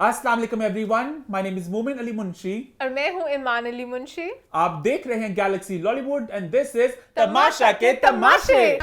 अस्सलाम वालेकुम everyone, my name is मोमिन अली मुंशी और मैं हूँ ईमान अली मुंशी। आप देख रहे हैं Galaxy Lollywood and this is तमाशा के तमाशे।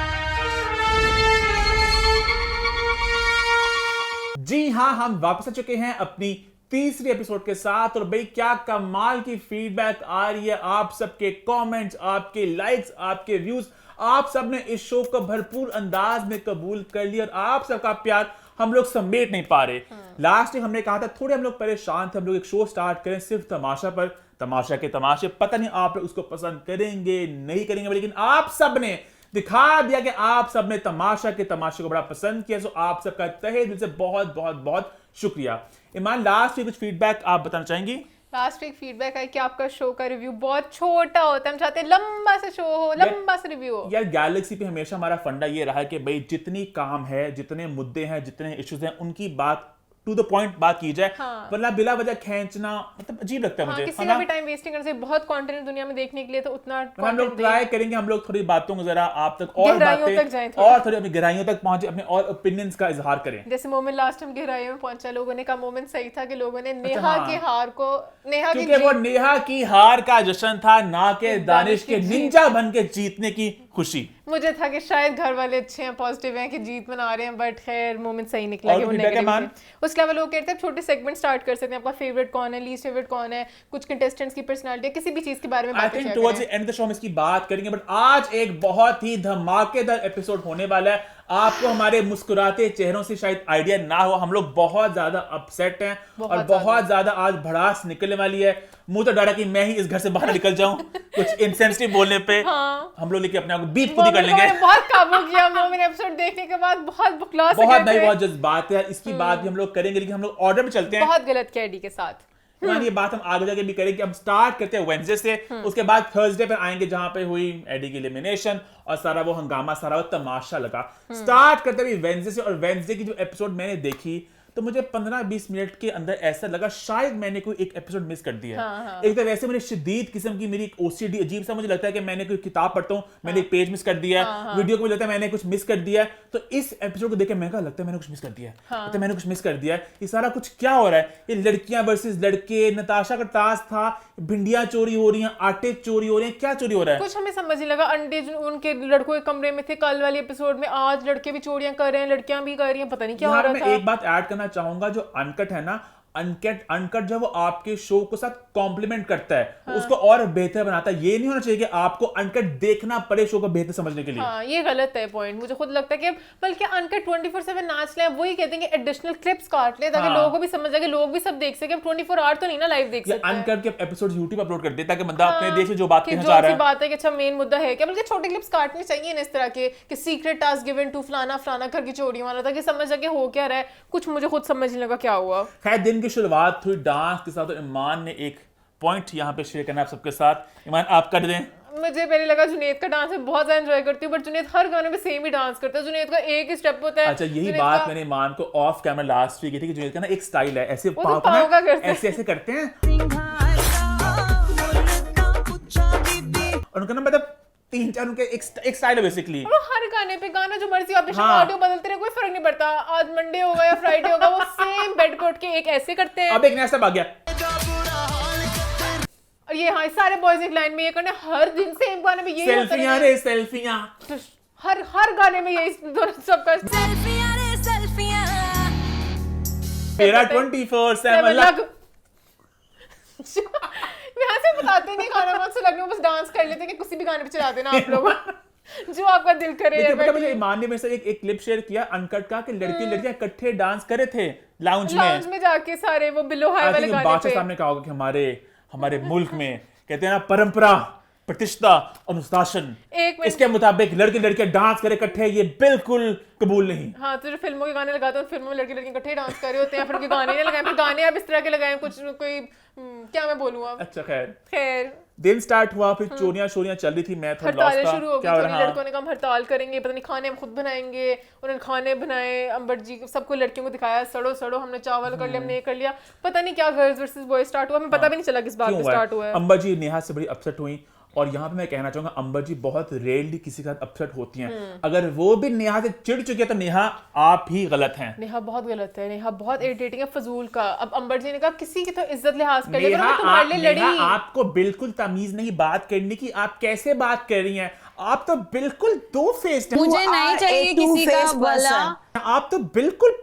जी हाँ, हम वापस आ चुके हैं अपनी तीसरी एपिसोड के साथ। और भाई क्या कमाल की फीडबैक आ रही है, आप सबके कमेंट्स, आपके लाइक्स, आपके व्यूज, आप सब ने इस शो को भरपूर अंदाज में कबूल कर लिया और आप सबका प्यार हम लोग समेट नहीं पा रहे। लास्ट टाइम हमने कहा था थोड़े हम लोग परेशान थे, हम लोग एक शो स्टार्ट करें सिर्फ तमाशा पर, तमाशा के तमाशे। पता नहीं आप लोग उसको पसंद करेंगे नहीं करेंगे, लेकिन आप सब ने दिखा दिया कि आप सब ने तमाशा के तमाशे को बड़ा पसंद किया। सो आप सबका तहे दिल से बहुत बहुत बहुत शुक्रिया। ईमान, लास्ट में कुछ फीडबैक आप बताना चाहेंगी? लास्ट वीक फीडबैक है कि आपका शो का रिव्यू बहुत छोटा होता है, हम चाहते हैं लंबा सा शो हो, लंबा सा रिव्यू हो। यार गैलेक्सी पे हमेशा हमारा फंडा ये रहा है कि भाई जितनी काम है, जितने मुद्दे हैं, जितने इश्यूज हैं, उनकी बात टू द पॉइंट बात की जाए। हाँ। वरना बिला वजह खींचना मतलब अजीब लगता है मुझे। किसी का भी टाइम वेस्टिंग करने से, बहुत कंटेंट दुनिया में देखने के लिए, तो उतना हम लोग ट्राई करेंगे, हम लोग थोड़ी बातों को जरा आप तक और गहराइयों बातें तक जाएं और थोड़ी अपनी गहराइयों तक पहुंचे, अपने और ओपिनियंस का इजहार करें। जैसे मोमेंट लास्ट टाइम गहराइयों में पहुंचा, लोगों ने कहा मोमेंट सही था कि लोगों ने नेहा हाँ। के हार को, नेहा की क्योंकि वो नेहा की हार का जश्न था, ना के दानिश के की जीत। निंजा बन के जीतने की खुशी। मुझे था कि शायद घर वाले अच्छे हैं, पॉजिटिव हैं कि जीत मना रहे हैं, बट खैर मोमेंट सही निकला और कि वो feedback है नेगेटिव मान? थे। उसके अलावा लोग कहते हैं छोटे सेगमेंट स्टार्ट कर सकते हैं, आपका फेवरेट कौन है, लीस्ट फेवरेट कौन है, कुछ कंटेस्टेंट्स की पर्सनालिटी, किसी भी चीज के बारे में आई बातें थिंक शेयर टुवर्ड्स द करें। एंड ऑफ द शो हम इसकी बात करेंगे, बट आज एक बहुत ही धमाकेदार एपिसोड होने वाला है। आपको हमारे मुस्कुराते चेहरों से शायद आइडिया ना हो, हम लोग बहुत ज्यादा अपसेट हैं और बहुत ज्यादा आज भड़ास निकलने वाली है। मुंह तो डरा कि मैं ही इस घर से बाहर निकल जाऊं कुछ इनसेंसिटिव बोलने पे। हाँ। हम लोग लेके अपने आप को बीट खुद ही कर लेंगे। बहुत काबू किया मोमेंट एपिसोड देखने के बाद, बहुत बकवास बहुत नहीं, बहुत जज्बात है, इसकी बात भी हम लोग करेंगे, लेकिन हम लोग ऑर्डर में चलते हैं। बहुत गलत कैडी के साथ। ये बात हम आगे जाके भी करेंगे। हम स्टार्ट करते हैं वेडनेसडे से, उसके बाद थर्सडे पर आएंगे जहां पे हुई एडी की एलिमिनेशन और सारा वो हंगामा, सारा वो तमाशा लगा। स्टार्ट करते हुए वेडनेसडे से, और वेडनेसडे की जो एपिसोड मैंने देखी तो मुझे 15-20 मिनट के अंदर ऐसा लगा शायद मैंने कोई एक एपिसोड मिस कर दिया है। हाँ। एक तो वैसे मेरी शदीद किस्म की मेरी ओसीडी अजीब सा मुझे लगता है कि मैंने कोई किताब पढ़ता हूँ, मैंने एक पेज मिस कर दिया है, वीडियो को मुझे लगता है मैंने कुछ मिस कर दिया है। तो इस एपिसोड को देख के मैं कहा लगता है मैंने कुछ मिस कर दिया है, लगता है मैंने कुछ मिस कर दिया है। ये सारा कुछ क्या हो रहा है? ये लड़कियां वर्सेस लड़के, नताशा का टास्क था, भिंडियां चोरी हो रही हैं, आटे चोरी हो रहे हैं, क्या चोरी हो रहा है? कुछ हमें समझ नहीं लगा। अंडे जो उनके लड़कों के कमरे में थे कल वाली एपिसोड में, आज लड़के भी चोरियां कर रहे हैं, लड़कियां भी कर रही हैं, पता नहीं क्या हो यहाँ रहा मैं था। एक बात ऐड करना चाहूंगा, जो अनकट है ना, अनकट जब वो आपके शो को साथ कॉम्प्लीमेंट करता है, उसको और बेहतर बनाता है। ये नहीं होना चाहिए कि आपको अनकट देखना पड़े शो को बेहतर समझने के लिए। हाँ, ये गलत है पॉइंट। मुझे खुद लगता है कि बल्कि अनकट 24/7 नाच ले, वही कहते हैं कि एडिशनल क्लिप्स काट ले ताकि लोगों को भी समझ आए, लोग भी सब देख सके। 24 आवर तो नहीं ना लाइव देख सकते। अनकट के एपिसोड YouTube अपलोड कर दे ताकि बंदा अपने देश में जो बात कहना चाह रहा है, बात है कि अच्छा मेन मुद्दा है क्या, बल्कि छोटे क्लिप्स काटने चाहिए ना इस तरह के कि सीक्रेट टास्क गिवन टू फलाना फलाना घर की चोरी वाला, ताकि समझ सके हो क्या रहा है। कुछ मुझे खुद समझ नहीं लगा क्या हुआ। खैर दिन की शुरुआत हुई डांस के साथ, और ईमान ने एक पॉइंट यहाँ पे शेयर करना है आप सबके साथ। ईमान आप कर दें। मुझे पहले लगा जुनेद का डांस मैं बहुत ज्यादा एंजॉय करती हूँ, बट जुनेद हर गाने में सेम ही डांस करता है। जुनेद का एक ही स्टेप होता है। अच्छा, यही बात मैंने ईमान को ऑफ कैमरा लास्ट वीक की थी कि जुनेद का ना एक स्टाइल है, ऐसे पाँव का करते हैं। ऐसे करते हैं, और उनका ना मतलब 3-4 उनके एक स्टाइल है बेसिकली। वो हर गाने पे गाना जो मर्जी आप ऑडियो बदलते रहे, कोई फर्क नहीं पड़ता। आज मंडे होगा या फ्राइडे होगा, वो सेम बेड पे उठ के एक ऐसे करते हैं। अब एक नया स्टेप आ गया, और ये हाँ सारे बॉयज एक लाइन में ये करने, हर दिन सेम गाने में यही होता सेल्फियां रे सेल्फियां, हर गाने में यही सबका मेरा 24/7 लग यहाँ से बताते नहीं गाना, मुझसे लगने बस डांस कर लेते कि किसी भी गाने पे चला देना आप लोग जो आपका दिल करे। लेकिन पता मुझे ईमान ने मेरे से एक क्लिप शेयर किया अनकट का कि लड़कियां इकट्ठे डांस करे थे लाउंज में जाके सारे वो बिलो हाई वाले गाने बादशाह पे। साहब ने कहा होगा कि हमारे मुल्क में कहते हैं ना परंपरा, प्रतिष्ठा, अनुशासन, इसके मुताबिक लड़कियां डांस करे इकट्ठे, ये बिल्कुल कबूल नहीं। हाँ, तो जो फिल्मों के गाने लगाते हैं, फिल्मों में लड़के इकट्ठे डांस कर रहे होते हैं, फिर उनके गाने नहीं लगाए, फिर गाने आप इस तरह के लगाए, कुछ कोई क्या मैं बोलूँ अब। अच्छा खैर दिन स्टार्ट हुआ, फिर चोरियां शुरू थी, मैं थोड़ा लॉस्ट हड़तालें था। शुरू हो क्या हो गई, रहा? लड़कों ने कहा हम हड़ताल करेंगे, पता नहीं खाने हम खुद बनाएंगे। उन्होंने खाने बनाए, अंबर जी सबको लड़कियों को दिखाया, सड़ो सड़ो, हमने चावल कर लिया, हमने ये कर लिया। पता नहीं क्या गर्ल्स वर्सेस बॉयज स्टार्ट हुआ, हमें पता भी नहीं चला किस बात पे स्टार्ट हुआ है। अंबर जी नेहा से बड़ी अपसेट हुई और यहाँ पे मैं कहना चाहूंगा अंबर जी बहुत रेयरली किसी के साथ अपसेट होती हैं। अगर वो भी नेहा से चिढ़ चुकी है तो नेहा आप ही गलत हैं। नेहा बहुत गलत है, नेहा बहुत इरिटेटिंग है, फजूल का। अब अंबर जी ने कहा किसी की तो इज्जत लिहाज कर ले, नेहा, मैं तुम्हारे लिए लड़ी। नेहा, आपको बिल्कुल तमीज नहीं बात करने की, आप कैसे बात कर रही हैं? आप तो बिल्कुल दो फेस्ड हैं। मुझे नहीं चाहिए किसी का भला। आप तो बिल्कुल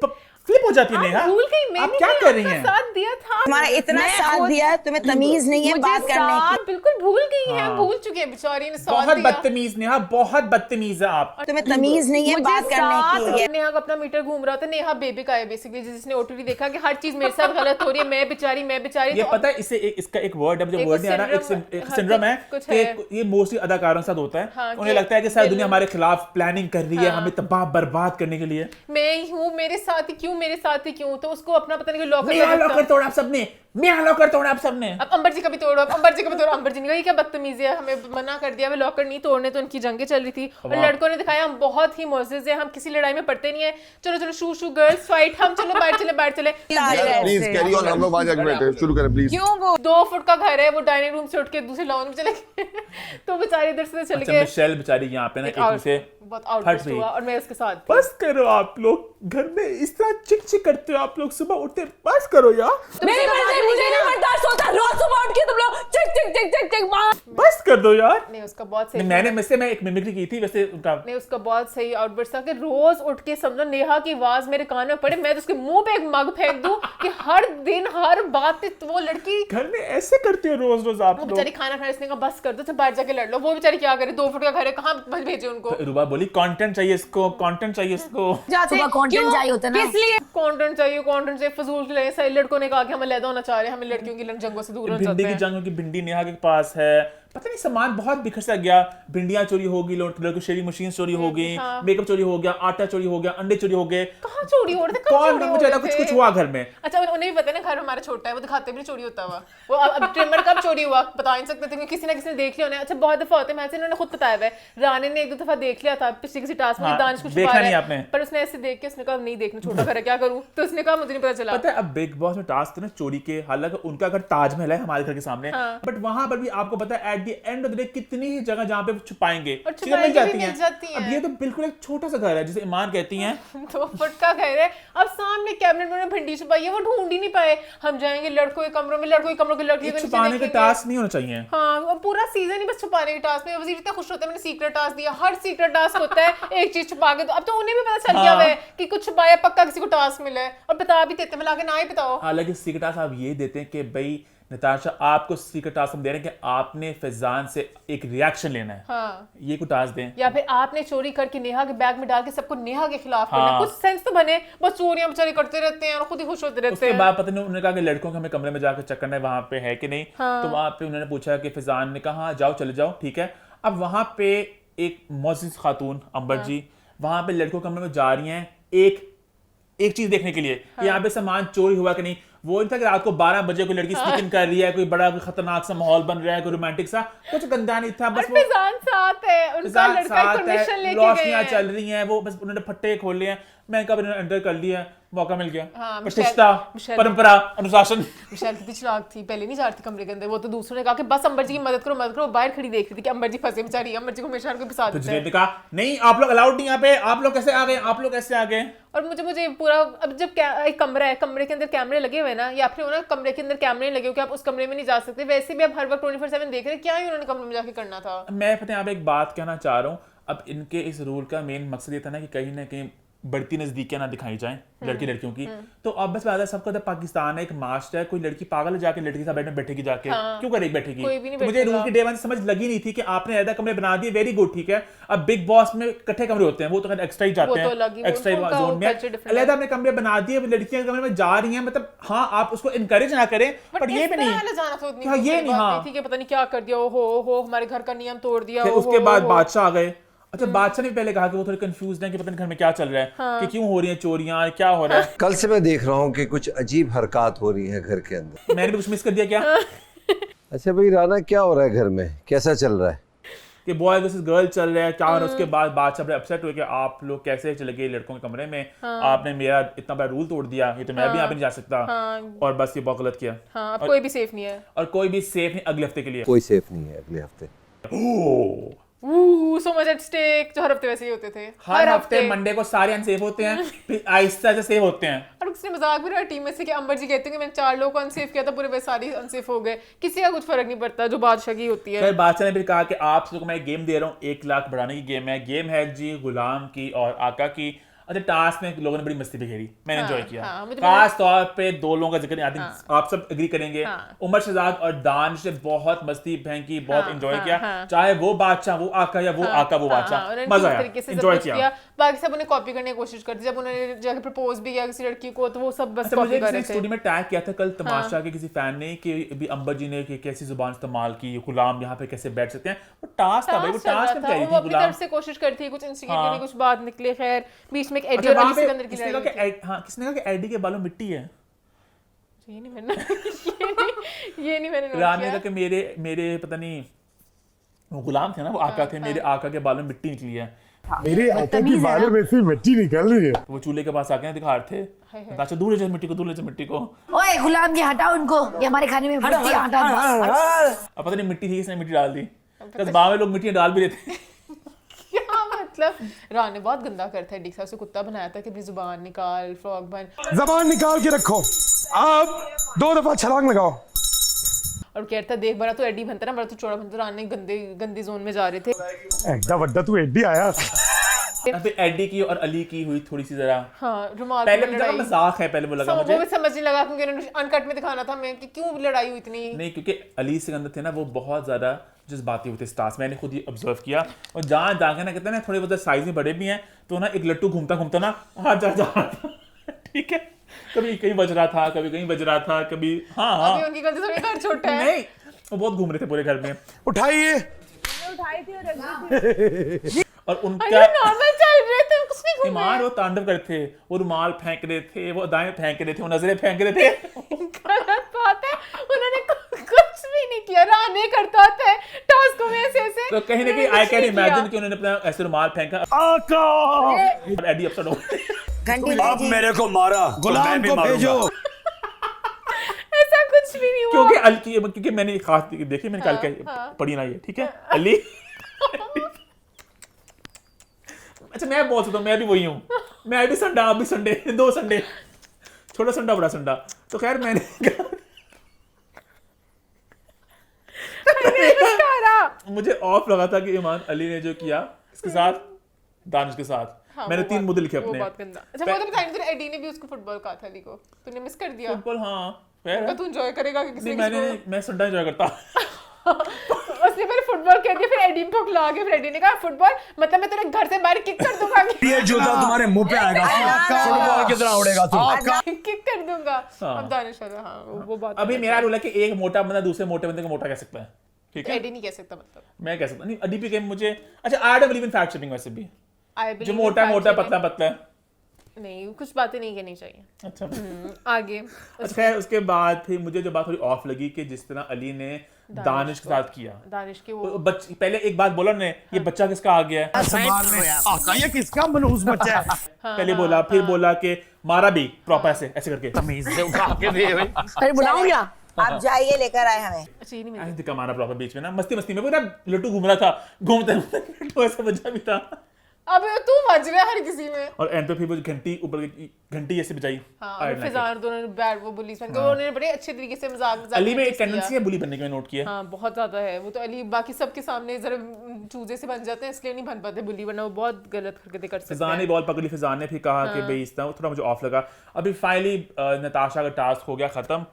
फ्लिप हो जाती है नेहा। भूल गई, मैंने आप क्या कर रही हैं? साथ दिया था, तुम्हारा इतना साथ दिया, तुम्हें तमीज नहीं है बात करने की। बिल्कुल भूल गई है, भूल चुकी है बेचारी ने साथ बहुत दिया। बदतमीज नेहा, बहुत बदतमीज है आप। तुम्हें तमीज नहीं है बात करने की। नेहा का अपना मीटर घूम रहा था, नेहा बेबी का है बेसिकली, जिसने ओटीटी देखा कि हर चीज मेरे साथ गलत हो रही है, मैं बेचारी। ये पता है इससे इसका एक वर्ड है, मुझे वर्ड नहीं आ रहा, एक सिंड्रोम है कि ये मोस्टली अदाकारों के साथ होता है। उन्हें लगता है कि सारी दुनिया हमारे खिलाफ प्लानिंग कर रही है, हमें तबाह बर्बाद करने के लिए। मैं ही हूँ, मेरे साथ ही क्यों, तो उसको अपना पता नहीं लॉकर तोड़ा आप सबने, लॉकर तोड़ा आप सबने। अब अंबर जी का भी तोड़ो, अंबर जी ने कहा ये क्या बदतमीजी है, हमें मना कर दिया, वे लॉकर नहीं तोड़ने, तो उनकी जंगें चल रही थी और लड़कों ने दिखाया हम बहुत ही मोअज़्ज़िज़ हैं, हम किसी लड़ाई में पड़ते नहीं है, चलो शू गर्ल्स फाइट, हम चलो बाहर चले। प्लीज कैरी ऑन, हम लोग वहां जाके बैठे, शुरू करें प्लीज। क्यों वो 2 फुट का घर है, वो डाइनिंग रूम से उठ के दूसरे लॉन में चले गए तो बेचारी इधर से चले गए। मिशेल बेचारी यहाँ पे ना एक से बहुत आउटबर्स्ट हुआ और मैं उसके साथ। बस करो आप लोग, घर में इस तरह चिक करते हो आप लोग, सुबह उठते बस करो यार। मेरी मर्जी, मुझे नहीं बर्दाश्त होता, रोज सुबह उठ के तुम लोग चिक मार। बस कर दो यार। नहीं उसका बहुत सही, मैं एक मिमिक्री की थी वैसे उनका। नहीं उसका बहुत सही आउटबर्स्ट था कि रोज उठ के समझो नेहा की आवाज मेरे कान में पड़े, मैं तो उसके मुंह पे एक मग फेंक दूं कि हर दिन हर बात पे वो लड़की घर में ऐसे करते हो रोज आप वो लोग। बेचारी खाना खाने, इसने कहा बस कर दो, तो बाहर जाके लड़ लो। वो बेचारी क्या करे, 2 फुट का घर है, कहाँ भेजे उनको। रुबा बोली कंटेंट चाहिए इसको, कंटेंट चाहिए इसको। सुबह कंटेंट चाहिए होता ना, किस लिए कंटेंट चाहिए फजूल के लिए। सही लड़कों ने कहा कि हम अलग होना चाह रहे हैं, हमें लड़कियों की जंगों से दूर होना चाहते भिंडी की हैं। जंग की भिंडी नेहा के पास है, पता नहीं सामान बहुत बिखर सा गया, भिंडियां चोरी हो गई, लड़कों शेरी मशीन चोरी हो गई, मेकअप चोरी हो गया, आटा चोरी हो गया, अंडे चोरी हो गए। कहाँ चोरी हो रहे थे, कौन मुझे कुछ हुआ घर में। अच्छा उन्हें भी पता है ना घर हमारा छोटा है, वो दिखाते भी चोरी होता हुआ। वो अब ट्रिमर कब चोरी हुआ बता नहीं सकते थे, किसी ना किसी ने देख लिया होना। अच्छा बहुत दफा होते हैं, इन्होंने खुद बताया है, रानी ने 1-2 दफा देख लिया था पिछले किसी टास्क में, दानिश कुछ देखा नहीं आपने, पर उसने ऐसे देख के उसने कहा नहीं देखना, छोटा घर है क्या करूं, तो उसने कहा मुझे नहीं पता चला। पता है अब बिग बॉस में टास्क है ना चोरी के, हालांकि उनका घर ताजमहल है हमारे घर के सामने, बट वहां पर भी आपको पता है at the end of the day कितनी ही जगह जहां पे छुपाएंगे चीजें मिल जाती हैं। अब ये तो बिल्कुल एक छोटा सा घर है जिसे ईमान कहती हैं, 2 फुट का घर है। अब सामने कैबिनेट में भिंडी छुपाई है, वो ढूंढ ही नहीं पाए। हम जाएंगे लड़कों के कमरों में, लड़कों के कमरों की लड़की छुपाने का टास्क नहीं होना चाहिए। हाँ पूरा सीजन ही बस छुपाने के टास्क में। वजीर इतना खुश होता है मैंने सीक्रेट टास्क दिया, हर सीक्रेट टास्क होता है एक चीज छुपा के, तो अब तो उन्हें भी पता चल गया है कि कुछ छुपाया, पक्का किसी को टास्क मिला है और बता भी देते हैं, मिला के ना ही बताओ। हालांकि सीक्रेट टास्क आप ये देते हैं कि भाई नताशा आपको सीक्रेट टास्क हम दे रहे हैं कि आपने फैजान से एक रिएक्शन लेना है, हाँ। ये को टास्क दें, या फिर आपने चोरी करके नेहा के बैग में डाल के सबको नेहा के खिलाफ करना, कुछ सेंस तो बने। बस चोरियां बेचारे करते रहते हैं और खुद ही खुश होते रहते हैं। उसके बाद पता नहीं उन्होंने कहा कि लड़कों के हमें कमरे में जाकर चेक करना है वहां पे है कि नहीं, तो वहां पे उन्होंने पूछा कि फैजान ने कहा जाओ चले जाओ ठीक है। अब वहां पे एक मोअज़्ज़िज़ खातून अंबर जी वहां पे लड़कों के कमरे में जा रही हैं एक चीज देखने के लिए कि यहाँ पे सामान चोरी हुआ कि नहीं। वो नहीं था कि रात को 12 बजे कोई लड़की स्नीकिंग कर रही है, कोई बड़ा कोई खतरनाक सा माहौल बन रहा है, कोई रोमांटिक सा, कुछ गंदा नहीं था। बस फैजान साथ है, उनका लड़का परमिशन लेके गए हैं, रोशनियां चल रही हैं, वो बस उन्होंने फट्टे खोले हैं, मैं कब इन्होंने अंदर कर लिया, मौका मिल गया। हाँ, प्रतिष्ठा, परंपरा, अनुशासन। मिशेल कितनी चालाक थी, पहले नहीं जा रही थी कमरे के अंदर, वो तो दूसरों ने कहा कि बस अंबर जी की मदद करो, बाहर खड़ी देख रही थी कि अंबर जी फंसे बेचारी, अंबर जी को हमेशा उनको फंसा देते हैं। तो कहा नहीं आप लोग अलाउड नहीं यहाँ पे, आप लोग कैसे आ गए। और मुझे पूरा अब जब एक कमरा है, कमरे के अंदर कैमरे लगे हुए ना, या फिर ना कमरे के अंदर कैमरे लगे हो कि आप उस कमरे में नहीं जा सकते, वैसे भी आप हर वक्त 24/7 देख रहे हैं, क्या ही उन्होंने कमरे में जाके करना था। मैं पता है यहाँ पे एक बात कहना चाह रहा हूँ, अब इनके इस रूल का मेन मकसद ये था ना कि कहीं ना कहीं बढ़ती नजदीकियां ना दिखाई जाएं लड़कियों की। तो अब बस बात है सबको, पाकिस्तान है एक मास्टर है, कोई लड़की पागल जाके लड़की के साथ बैठेगी जाके, क्यों करेगी बैठेगी। तो मुझे रूल के डे 1 समझ लगी नहीं थी कि आपने ऐसा कमरे बना दिए, वेरी गुड ठीक है। अब बिग बॉस में इकट्ठे कमरे होते हैं, वो तो एक्स्ट्रा ही जाते हैं, एक्स्ट्रा जोन में अलग आपने कमरे बना दिए, लड़कियां कमरे में जा रही हैं, मतलब हाँ आप उसको इनकरेज ना करें, पर ये भी नहीं ये नहीं, हाँ ठीक है पता नहीं क्या कर दिया, हो हमारे घर का नियम तोड़ दिया। उसके बाद बादशाह आ गए। अच्छा बादशाह ने पहले कहा कि वो थोड़ी कंफ्यूज है कि पता नहीं घर में क्या चल रहा है, कि क्यों हो रही है चोरियां, क्या हो रहा है। कल से मैं देख रहा हूँ कि कुछ अजीब हरकत हो रही है घर के अंदर। मैंने भी कुछ मिस कर दिया क्या? अच्छा भाई राना क्या हो रहा है घर में, कैसा चल रहा है? कि बॉय वर्सेस गर्ल चल रहा है, क्या हो रहा है। उसके बाद बादशाह बड़े अपसेट हुए कि आप लोग कैसे चले गए लड़कों के कमरे में, आपने मेरा इतना बड़ा रूल तोड़ दिया, ये तो मैं भी यहाँ पे नहीं जा सकता, और बस ये बहुत गलत किया। अब कोई भी सेफ नहीं है, और कोई भी सेफ नहीं अगले हफ्ते के लिए, कोई सेफ नहीं है अगले हफ्ते। सो मच एट स्टेक, जो हर हफ्ते वैसे ही होते थे। हर हफ्ते मंडे को सारे अनसेफ होते हैं, फिर आहिस्ता से सेव होते हैं। और उसने मजाक भी रहा टीम में से कि अंबर जी कहते हैं कि मैंने 4 लोगों को अनसेफ किया था, पूरे वे सारे अनसेफ हो गए, किसी का कुछ फर्क नहीं पड़ता, जो बादशाह की होती है। फिर बादशाह ने फिर कहा कि आप लोगों को मैं गेम दे रहा हूँ, 1 लाख बढ़ाने की गेम है जी गुलाम की और आका की। अच्छा, टास्क में लोगों ने बड़ी मस्ती भी खेली, मैंने एंजॉय किया। खास तौर पे 2 लोगों का जिक्र आई थिंक आप सब एग्री करेंगे, उमर शहजाद और दानिश ने बहुत मस्ती फेंकी, बहुत एंजॉय किया, चाहे वो बादशाह वो आका या वो आका वो बादशाह, मजा आया, एंजॉय किया। बाकी सब उन्हें कॉपी करने की कोशिश करते, जब उन्होंने जाके प्रपोज भी किया किसी लड़की को तो वो सब बस कॉपी कर रहे थे। स्टूडियो में टैग किया था कल तमाशा के किसी फैन ने कि अभी अंबर जी ने कैसी जुबान इस्तेमाल की, गुलाम यहाँ पे कैसे बैठ सकते हैं, वो टास्क था भाई, वो टास्क में कह रही थी गुलाम से कोशिश करती है कुछ इंस्टिगेट करने की, कुछ बात निकले, खैर बीच में एक एडी और अली सिकंदर की किसने कहा कि एडी के बालों मिट्टी है। ये नहीं मैंने ये नहीं मैंने नोट रानी किया। का कि मेरे पता नहीं वो गुलाम थे ना, वो आका थे, मेरे आका के बालों में मिट्टी निकली है, मेरे आका की बालों में से मिट्टी निकल रही है। वो चूल्हे के पास आके दिखा रहे थे, अच्छा दूर ले जाओ मिट्टी को, दूर ले जाओ मिट्टी को। ओए गुलाम जी हटाओ उनको, ये हमारे खाने में मिट्टी हटा। अब पता नहीं मिट्टी थी इसने मिट्टी डाल दी, कस्बा में लोग मिट्टी डाल भी देते हैं। क्या मतलब, रान ने बहुत गंदा करता है, डिक्सा से कुत्ता बनाया था कि अपनी जुबान निकाल, फ्रॉक बन, जबान निकाल के रखो, अब 2 दफा छलांग लगाओ। और कहता देख बड़ा तो एडी बनता ना, बड़ा तो चौड़ा बनता। रान ने गंदी जोन में जा रहे थे, एकदा वड्डा तू एडी आया। फिर एडी की और अली की हुई थोड़ी सी जरा, हाँ रुमाल पहले मुझे मजाक है, पहले वो लगा मुझे, वो भी समझ नहीं लगा क्योंकि उन्होंने अनकट में दिखाना था हमें कि क्यों लड़ाई हुई इतनी। नहीं क्योंकि अली सिकंदर थे ना, वो बहुत ज्यादा जज्बाती होते स्टार्स, मैंने खुद ये ऑब्जर्व किया, और जहाँ जाके ना कहते हैं ना थोड़े बहुत साइज में बड़े भी हैं, तो ना एक लट्टू घूमता घूमता ना हाँ जा ठीक है, कभी कहीं बज रहा था, कभी कहीं बज रहा था, कभी हाँ अभी उनकी गलती से घर छोटा है। नहीं वो बहुत घूम रहे थे पूरे घर में, उठाइए उठाई थी और रख दी थी। और उनका नॉर्मल चल रहे थे, कुछ नहीं घूमे। ईमान वो तांडव करते थे, वो रुमाल फेंक रहे थे, वो दाएं फेंक रहे थे, वो नजरें फेंक रहे थे। गलत बात है, उन्होंने कुछ भी नहीं किया, रान नहीं करता होता है टास्क में ऐसे तो कहीं ना कहीं आई कैन इमेजिन कि उन्होंने अपना ऐसे रुमाल फेंका, आका और एडी अपसेट हो गए। घंटी अब मेरे को मारा, गुलाम को भेजो। ऐसा कुछ भी नहीं हुआ। क्योंकि मैंने खास देखी, मैंने कल के पढ़ी ना ये, ठीक है अली। अच्छा मैं बोल सकता हूँ, मैं भी वही हूँ, मैं भी संडा, आप भी संडे, 2 संडे, छोटा संडा बड़ा संडा। तो खैर मैंने मुझे ऑफ लगा था कि ईमान अली ने जो किया इसके साथ, दानिश के साथ, मैंने 3 मुद्दे लिखे अपने। अच्छा वो तो बताइए, तो एडी ने भी उसको फुटबॉल कहा था अली को, तूने मिस कर दिया फुटबॉल। हाँ फिर तू एंजॉय करेगा कि किसी मैं संडा एंजॉय करता। उसने पहले फुटबॉल कह दिया, फिर एडी को खिला के, फिर एडी ने कहा फुटबॉल मतलब मैं तेरे घर से बाहर किक कर दूंगा, ये जूता तुम्हारे मुंह पे आएगा, फुटबॉल की तरह उड़ेगा तू। किक कर दूंगा। अब दानिश हाँ वो बात अभी मेरा रूल है कि एक मोटा बंदा दूसरे मोटे बंदे को मोटा कह सकता है, ठीक है, एडी नहीं कह सकता, मतलब मैं कह सकता नहीं। अडी के मुझे अच्छा I don't believe in fat shaming, वैसे भी जो मोटा मोटा पतला पतला है नहीं, कुछ बातें नहीं कहनी चाहिए। अच्छा आगे अच्छा खैर उसके बाद फिर मुझे जो बात थोड़ी ऑफ लगी कि जिस तरह अली ने दानिश के साथ किया, दानिश के वो पहले एक बात बोला उन्होंने, ये बच्चा किसका आ गया है, आका ये किसका मनहूस बच्चा है? पहले बोला, फिर बोला कि मारा भी प्रॉपर ऐसे ऐसे करके, तमीज से उठा के दे भाई। अरे बुलाऊं क्या? आप जाइए लेकर आए हमें। अच्छा ये नहीं मिलता। ऐसे दिखा मारा प्रॉपर बीच में ना, मस्ती मस्ती में पूरा लट्टू घूम रहा था, घूमते लट्टू ऐसे बजा भी था। अब तू बज रहा है हर किसी में। और एंड पे फिर वो घंटी ऊपर घंटी ऐसे बजाई। हाँ, और फिजान दोनों बैड वो पुलिस में उन्होंने बड़े अच्छे तरीके से मजाक अली में एक टेंडेंसी है बुली बनने की, मैं नोट किया। हाँ बहुत ज्यादा है वो तो। अली बाकी सबके सामने जरा चूजे से बन जाते हैं, इसलिए नहीं बन पाते बुली, वरना वो बहुत गलत हरकतें कर सकते हैं। फिजान ने बॉल पकड़ी, फिजान ने फिर कहा कि भाई इस तरह, थोड़ा मुझे ऑफ लगा। अभी फाइनली नताशा का टास्क हो गया खत्म,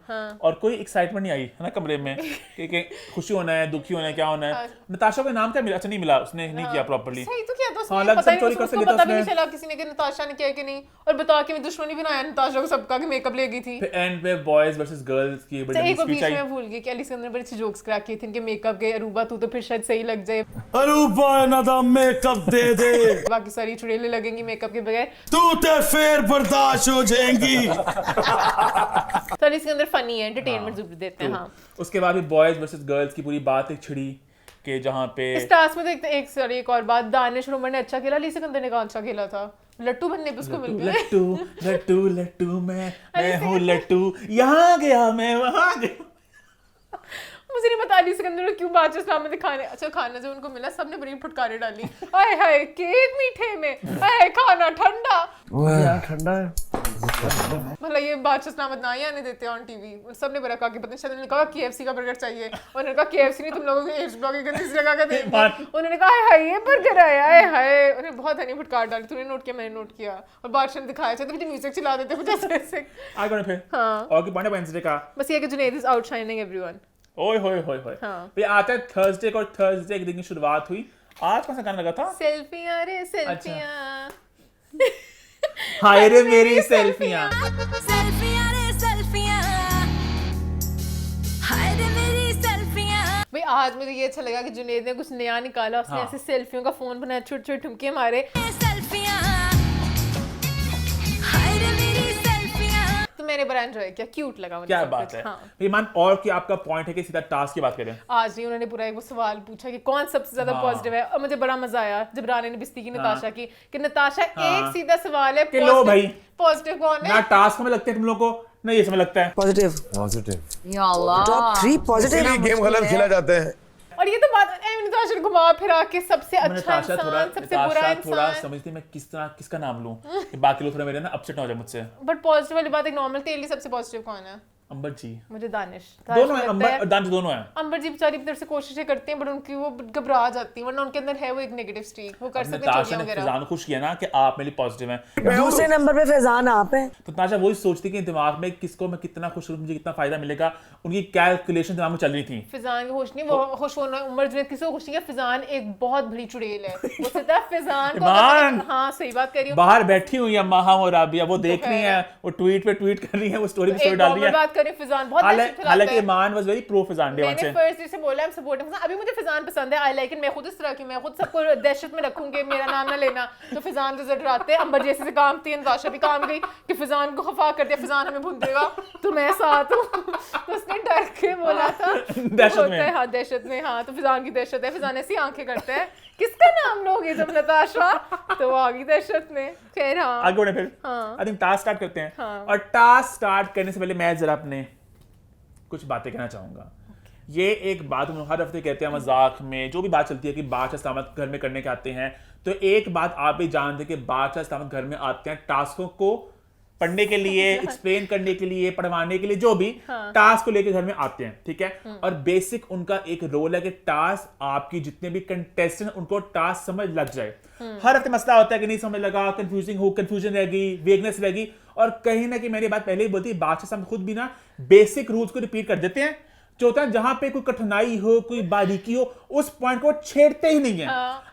और कोई एक्साइटमेंट नहीं आई है ना कमरे में कि खुशी होना है, दुखी होना है, क्या होना है। नताशा का नाम क्या मिला? अच्छा नहीं मिला, उसने नहीं किया प्रॉपर्ली। सही तो किया था उसने, हाँ, लग पता सब चोरी कर उसको सके पता भी नहीं चला किसी ने कि नताशा ने किया कि नहीं, और बता के मैं दुश्मनी बनाया नताशा को सबका कि मेकअप ले गई थी। फिर एंड पे बॉयज वर्सेस गर्ल्स की बड़ी एक स्पीच बीच आई। में भूल गई कि अली सिकंदर बड़े अच्छे जोक्स क्रैक किए थे इनके मेकअप के। अरूबा तू तो फिर शायद सही लग जाए, अरूबा ना दा मेकअप दे दे, बाकी सारी चुड़ैलें लगेंगी मेकअप के बगैर, तू ते फिर बर्दाश्त हो जाएंगी। तो अली सिकंदर फनी है, एंटरटेनमेंट जरूर देते हैं। हाँ उसके बाद भी बॉयज वर्सेस गर्ल्स की पूरी बात एक छिड़ी कि जहाँ पे इस टास्क में तो एक और बात, दानिश और उमर ने अच्छा खेला, अली सिकंदर ने कहा अच्छा खेला था, लट्टू बनने पे उसको मिल गया। लट्टू लट्टू लट्टू मैं हूँ लट्टू, यहाँ गया मैं वहाँ गया। मुझे नहीं पता अली सिकंदर ने क्यों बादशाह इस्लाम में खाने, अच्छा खाना जो उनको मिला सबने बड़ी फटकारे डाली, आए हाय केक मीठे में, आए खाना ठंडा, यार ठंडा है। भला ये बादशाह इस्लाम ना ही आने देते ऑन टीवी। सबने बड़ा कहा कि पता नहीं, शायद उन्होंने कहा KFC का बर्गर चाहिए, उन्होंने कहा KFC नहीं तुम लोगों को एज ब्लॉक की गंदी जगह का देंगे, उन्होंने कहा हाय ये बर्गर है, आए हाय, उन्होंने बहुत हनी फटकार डाली, तूने नोट किया मैंने नोट किया, और बादशाह ने दिखाया चाहते मुझे म्यूजिक चला देते कुछ ऐसे। आगे बढ़े फिर। हाँ। और की पॉइंट वेडनेसडे का बस ये कि जुनैद इज आउटशाइनिंग एवरीवन। ओए होए होए होए। हाँ। फिर आता है थर्सडे को, और थर्सडे एक दिन की शुरुआत हुई। आज कौन सा गाना लगा था? सेल्फियां रे सेल्फियां, हाय रे मेरी सेल्फियां। सेल्फियां रे सेल्फियां, हाय रे मेरी सेल्फियां। भाई आज मुझे ये अच्छा लगा कि जुनैद ने कुछ नया निकाला, उसने ऐसे सेल्फियों का फोन बनाया, छोटे छोटे ठुमके मारे, सेल्फियां, हाय रे मेरी सेल्फियां। तो मैंने बड़ा एंजॉय किया, क्यूट लगा मुझे क्या सब बात कुछ। है। हाँ। ईमान, और कि आपका पॉइंट है कि सीधा टास्क की बात करें। आज नहीं उन्होंने पूरा एक वो सवाल पूछा कि कौन सबसे ज्यादा पॉजिटिव है, और मुझे बड़ा मजा आया जब रानी ने बिस्ती की नताशा की कि नताशा एक सीधा सवाल है कि लो भाई पॉजिटिव कौन है। ना टास्क में लगते हैं तुम लोग को, ना ये समय लगता है। Positive positive. या अल्लाह, टॉप 3 पॉजिटिव। इसीलिए गेम गलत खेला जाते हैं। और ये तो बात नताशा ने घुमा फिरा के सबसे अच्छा नताशा थोड़ा इंसान, सबसे बुरा थोड़ा इंसान, समझती मैं किस तरह किसका नाम लूं कि बाकी लोग थोड़ा मेरे ना अपसेट ना हो जाए मुझसे। बट पॉजिटिव वाली बात एक नॉर्मल तेरे लिए सबसे पॉजिटिव कौन है? अंबर जी मुझे दानिश दोनों है, लगता अंबर है। और दानिश दोनों है। अंबर जी बेचारी तरफ से कोशिशें करते हैं बट उनकी वो घबरा जाती है, वरना उनके अंदर है वो एक नेगेटिव स्ट्रीक, वो कर सकते हैं नताशा चोरियां ने वगैरह। फैजान को खुश किया ना कि आप मेरे लिए पॉजिटिव हैं। दूसरे नंबर पे फैजान आप हैं। तो नताशा वही सोचती कि दिमाग में किसको मैं कितना खुश करूं, मुझे कितना फायदा मिलेगा, उनकी कैलकुलेशन दिमाग में चल रही थी। फिजान की खुश नहीं, वो खुश होना उमर जुनैद किसी को खुश नहीं है, फिजान एक बहुत बड़ी चुड़ैल है, वो कहता है फिजान को ईमान। हाँ सही बात कह रही हूँ। बाहर बैठी हुई है माहा और राबिया, वो देख रही है, वो ट्वीट पे ट्वीट कर रही है, वो स्टोरी पे स्टोरी एक डाल रही है। बात करें, फिजान बहुत दहशत फैलाता हालांकि है। ईमान वाज वेरी प्रो फिजान डे वन मैंने से। फर्स्ट डे से बोला है सपोर्टिंग फिजान, अभी मुझे फिजान पसंद है, आई लाइक इट, मैं खुद इस तरह की, मैं खुद सबको दहशत में रखूंगी, मेरा नाम ना लेना। तो फिजान तो जरूर डराते हैं, अंबर जैसे से काम थी, नताशा भी काम गई कि फिजान को खफा कर दिया, फिजान हमें भून देगा, तो मैं साथ हूँ। तो उसने डर के बोला था दहशत में। हाँ दहशत में, हाँ तो फिजान की दहशत है, फिजान ऐसी आंखें करते हैं, किसका नाम लोगे तुम नताशा, तो वो आ गई दहशत में। खैर हाँ आगे बढ़े फिर। हाँ। आई थिंक टास्क स्टार्ट करते हैं। हाँ। और टास्क स्टार्ट करने से पहले मैं जरा अपने कुछ बातें कहना चाहूंगा। ये एक बात हम हर हफ्ते कहते हैं मजाक में, जो भी बात चलती है कि बादशाह इस्लामत घर में करने के आते हैं, तो एक बात आप भी जानते हैं कि बादशाह इस्लामत घर में आते हैं टास्कों को पढ़ने के लिए, एक्सप्लेन करने के लिए, पढ़वाने के लिए, जो भी टास्क को लेकर घर में आते हैं, ठीक है। और बेसिक उनका एक रोल है कि टास्क आपकी जितने भी कंटेस्टेंट उनको टास्क समझ लग जाए। हर हफ्ते मसला होता है कि नहीं समझ लगा, कंफ्यूजिंग हो, कंफ्यूजन रहेगी, वेगनेस रहेगी, और कहीं ना कहीं मेरी बात पहले ही बोलती है, बादशाह साहब खुद भी ना बेसिक रूल्स को रिपीट कर देते हैं, जो होता है जहां पे कोई कठिनाई हो, कोई बारीकी हो, उस पॉइंट को छेड़ते ही नहीं है।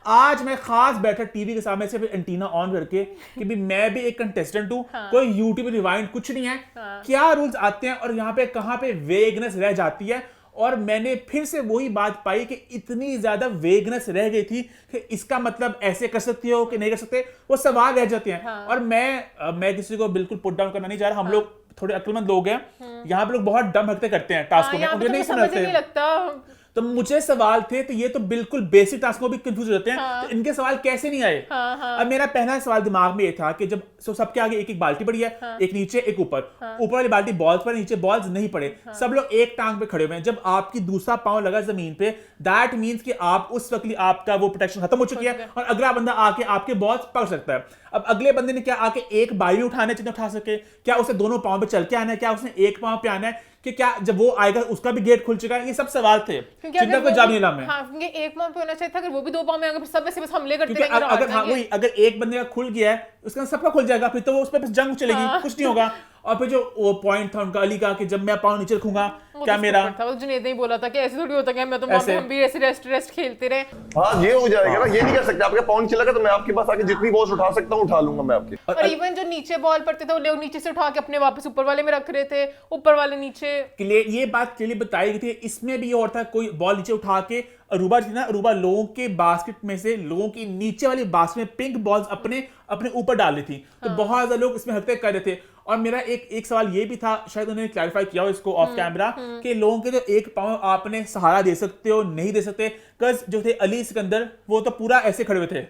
आज मैं खास बैठा टीवी के सामने से एंटीना ऑन करके कि भी मैं भी एक कंटेस्टेंट हूं, कोई यूट्यूब रिवाइंड कुछ नहीं है, क्या रूल्स आते हैं और यहाँ पे कहां पे वेगनेस रह जाती है। और मैंने फिर से वही बात पाई कि इतनी ज्यादा वेगनेस रह गई थी कि इसका मतलब ऐसे कर सकती हो कि नहीं कर सकते, वो सवाल रह जाते हैं। और मैं किसी को बिल्कुल पुट डाउन करना नहीं चाह रहा, हम लोग थोड़े अक्लमंद लोग हैं, यहाँ पे लोग बहुत डम हरकतें करते हैं टास्कों में, उन्हें नहीं समझते। लगता तो मुझे सवाल थे, तो ये तो बिल्कुल बेसिक टास्क को भी कंफ्यूज हो जाते हैं, तो इनके सवाल कैसे नहीं आए। अब मेरा पहला सवाल दिमाग में ये था कि जब सबके आगे एक एक बाल्टी पड़ी है, एक नीचे एक ऊपर, ऊपर वाली बाल्टी बॉल्स पर, नीचे बॉल्स नहीं पड़े, सब लोग एक टांग पे खड़े हुए हैं, जब आपकी दूसरा पांव लगा जमीन पे, दैट मींस कि आप उस वक्त आपका वो प्रोटेक्शन खत्म हो चुकी है और अगला बंदा आके आपके बॉल्स पकड़ सकता है। अब अगले बंदे ने क्या आके एक बारी उठाना है जितना उठा सके, क्या उसे दोनों पांव पे चल के आना है, क्या उसने एक पांव पे आना है, कि क्या जब वो आएगा उसका भी गेट खुल चुका है, ये सब सवाल थे जिनका कोई जवाब नहीं मिला हमें। हाँ, क्योंकि एक पांव पे होना चाहिए था, अगर वो भी दो पांव में आगे सब ऐसे बस हमले करते क्योंकि रहेंगे, अगर हाँ वही अगर एक बंदे का खुल गया है उसका सबका खुल जाएगा, फिर तो वो उस पर जंग चलेगी, कुछ नहीं होगा। और फिर जो वो पॉइंट था उनका अली का कि जब मैं पाँव नीचे रखूंगा क्या मेरा था, वो जुनैद ने ही बोला था कि ऐसे थोड़ी होता है, मैं तो हम भी ऐसे रेस्ट खेलते रहे। हाँ ये हो जाएगा ना, ये नहीं कर सकते, आपके पाँव नीचे लगा तो मैं आपके पास आके जितनी बॉल्स उठा सकता हूँ उठा लूंगा मैं आपकी। और इवन जो नीचे बॉल पड़ते थे वो लोग नीचे से उठा के अपने वापस ऊपर वाले में रख रहे थे, ऊपर वाले नीचे। ये बात क्लियरली बताई गई थी। इसमें भी ये और था, कोई बॉल नीचे उठा के अरूबा थी ना, अरूबा लोगों के बास्केट में से लोगों की नीचे वाली बास्केट में पिंक बॉल्स अपने ऊपर डाल दी थी, तो बहुत ज्यादा लोग इसमें हरकतें कर रहे थे। और मेरा एक सवाल ये भी था, शायद उन्होंने क्लैरिफाई किया हो इसको ऑफ कैमरा, कि लोगों के जो एक पांव आपने सहारा दे सकते हो नहीं दे सकते, कज जो थे अली सिकंदर वो तो पूरा ऐसे खड़े हुए थे,